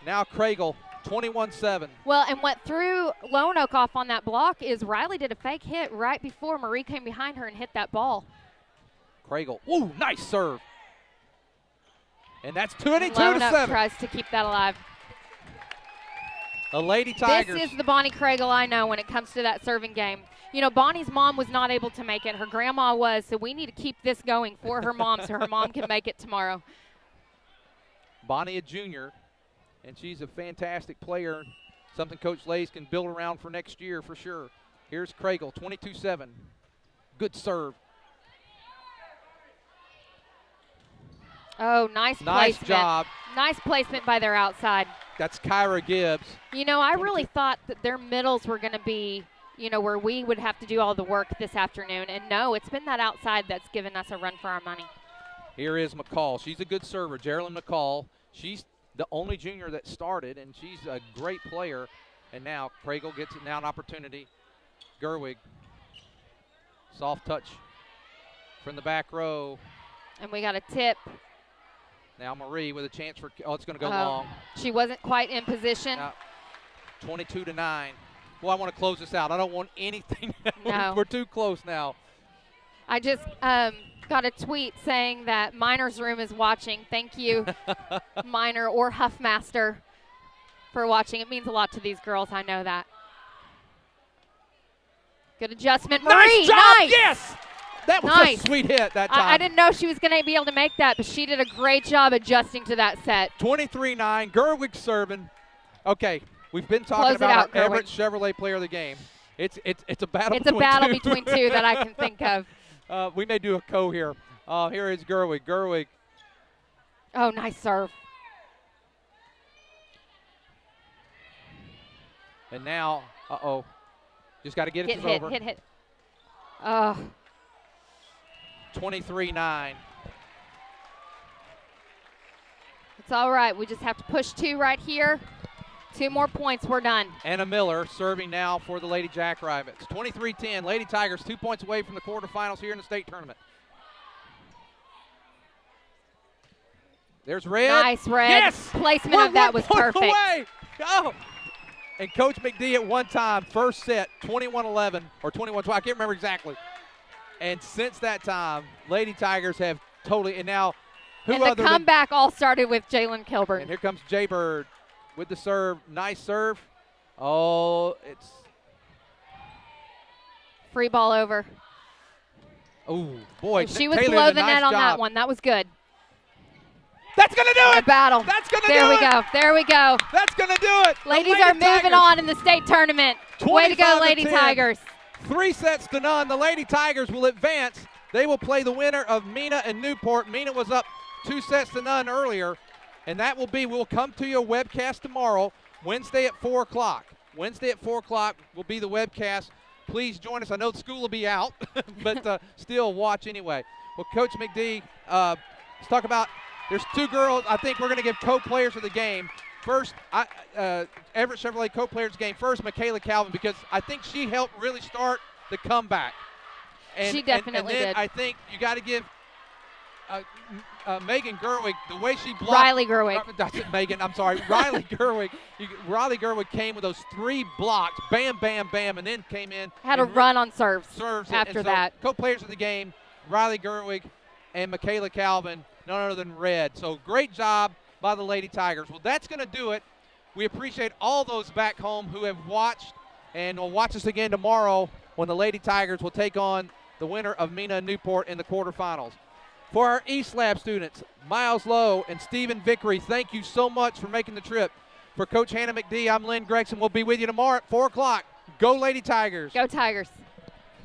Now Craigle, 21-7. Well, and what threw Lonoke off on that block is Riley did a fake hit right before Marie came behind her and hit that ball. Craigle, ooh, nice serve. And that's 22-7. Lonoke tries to keep that alive. The Lady Tigers. This is the Bonnie Craigle I know when it comes to that serving game. You know, Bonnie's mom was not able to make it. Her grandma was, so we need to keep this going for her mom so her mom can make it tomorrow. Bonnie, a junior, and she's a fantastic player, something Coach Lays can build around for next year for sure. Here's Craigle, 22-7. Good serve. Oh, nice placement. Job. Nice placement by their outside. That's Kyra Gibbs. You know, I really thought that their middles were going to be, you know, where we would have to do all the work this afternoon. And no, it's been that outside that's given us a run for our money. Here is McCall. She's a good server. Geraldine McCall. She's the only junior that started, and she's a great player. And now Craigle gets it now an opportunity. Gerwig. Soft touch from the back row. And we got a tip. Now Marie with a chance for, it's going to go long. She wasn't quite in position. 22-9. Well, I want to close this out. I don't want anything. No. We're too close now. I just got a tweet saying that Miner's Room is watching. Thank you, Miner or Huffmaster, for watching. It means a lot to these girls. I know that. Good adjustment. Marie, nice job. Nice. Yes. That was nice. a sweet hit that time. I didn't know she was going to be able to make that, but she did a great job adjusting to that set. 23-9. Gerwig serving. Okay, we've been talking about our Everett Chevrolet player of the game. It's a battle. It's a battle between two that I can think of. We may do a co here. Here is Gerwig. Gerwig. Oh, nice serve. And now, just got to get it over. Hit. Oh. 23-9. It's all right. We just have to push 2 right here. 2 more points, we're done. Anna Miller serving now for the Lady Jackrabbits. 23-10. Lady Tigers 2 points away from the quarterfinals here in the state tournament. There's Red. Nice, Red. Yes! Placement of that was perfect. Away. Oh! And Coach McD at one time, first set, 21-11 or 21-12. I can't remember exactly. And since that time, Lady Tigers have totally, and now and the comeback all started with Jalen Kilburn. And here comes Jay Bird with the serve. Nice serve. Oh, it's. Free ball over. Oh, boy. She was Taylor below did the a nice net on job. that one. That was good. That's going to do it. A battle. That's going to do There we it. go. There we go. That's going to do it. Ladies are moving on in the state tournament. Way to go, Lady Tigers. 3 sets to none. The Lady Tigers will advance. They will play the winner of Mena and Newport. Mena was up 2 sets to none earlier. And that will be, we'll come to you a webcast tomorrow, Wednesday at 4 o'clock. Wednesday at 4 o'clock will be the webcast. Please join us. I know the school will be out, but still watch anyway. Well, Coach McD, let's talk about, there's 2 girls I think we're going to give co-players of the game. First, Everett Chevrolet co-players game. First, Michaela Calvin, because I think she helped really start the comeback. She definitely and then did. I think you got to give Megan Gerwig, the way she blocked. Riley Gerwig. That's it, Megan. I'm sorry. Riley Gerwig. Riley Gerwig came with those 3 blocks. Bam, bam, bam, and then came in. Had a run on serves after so that. Co-players of the game, Riley Gerwig and Michaela Calvin, none other than Red. So great job by the Lady Tigers. Well, that's going to do it. We appreciate all those back home who have watched and will watch us again tomorrow when the Lady Tigers will take on the winner of Mena and Newport in the quarterfinals. For our East Lab students, Miles Lowe and Stephen Vickery, thank you so much for making the trip. For Coach Hannah McD, I'm Lynn Gregson. We'll be with you tomorrow at 4 o'clock. Go Lady Tigers. Go Tigers.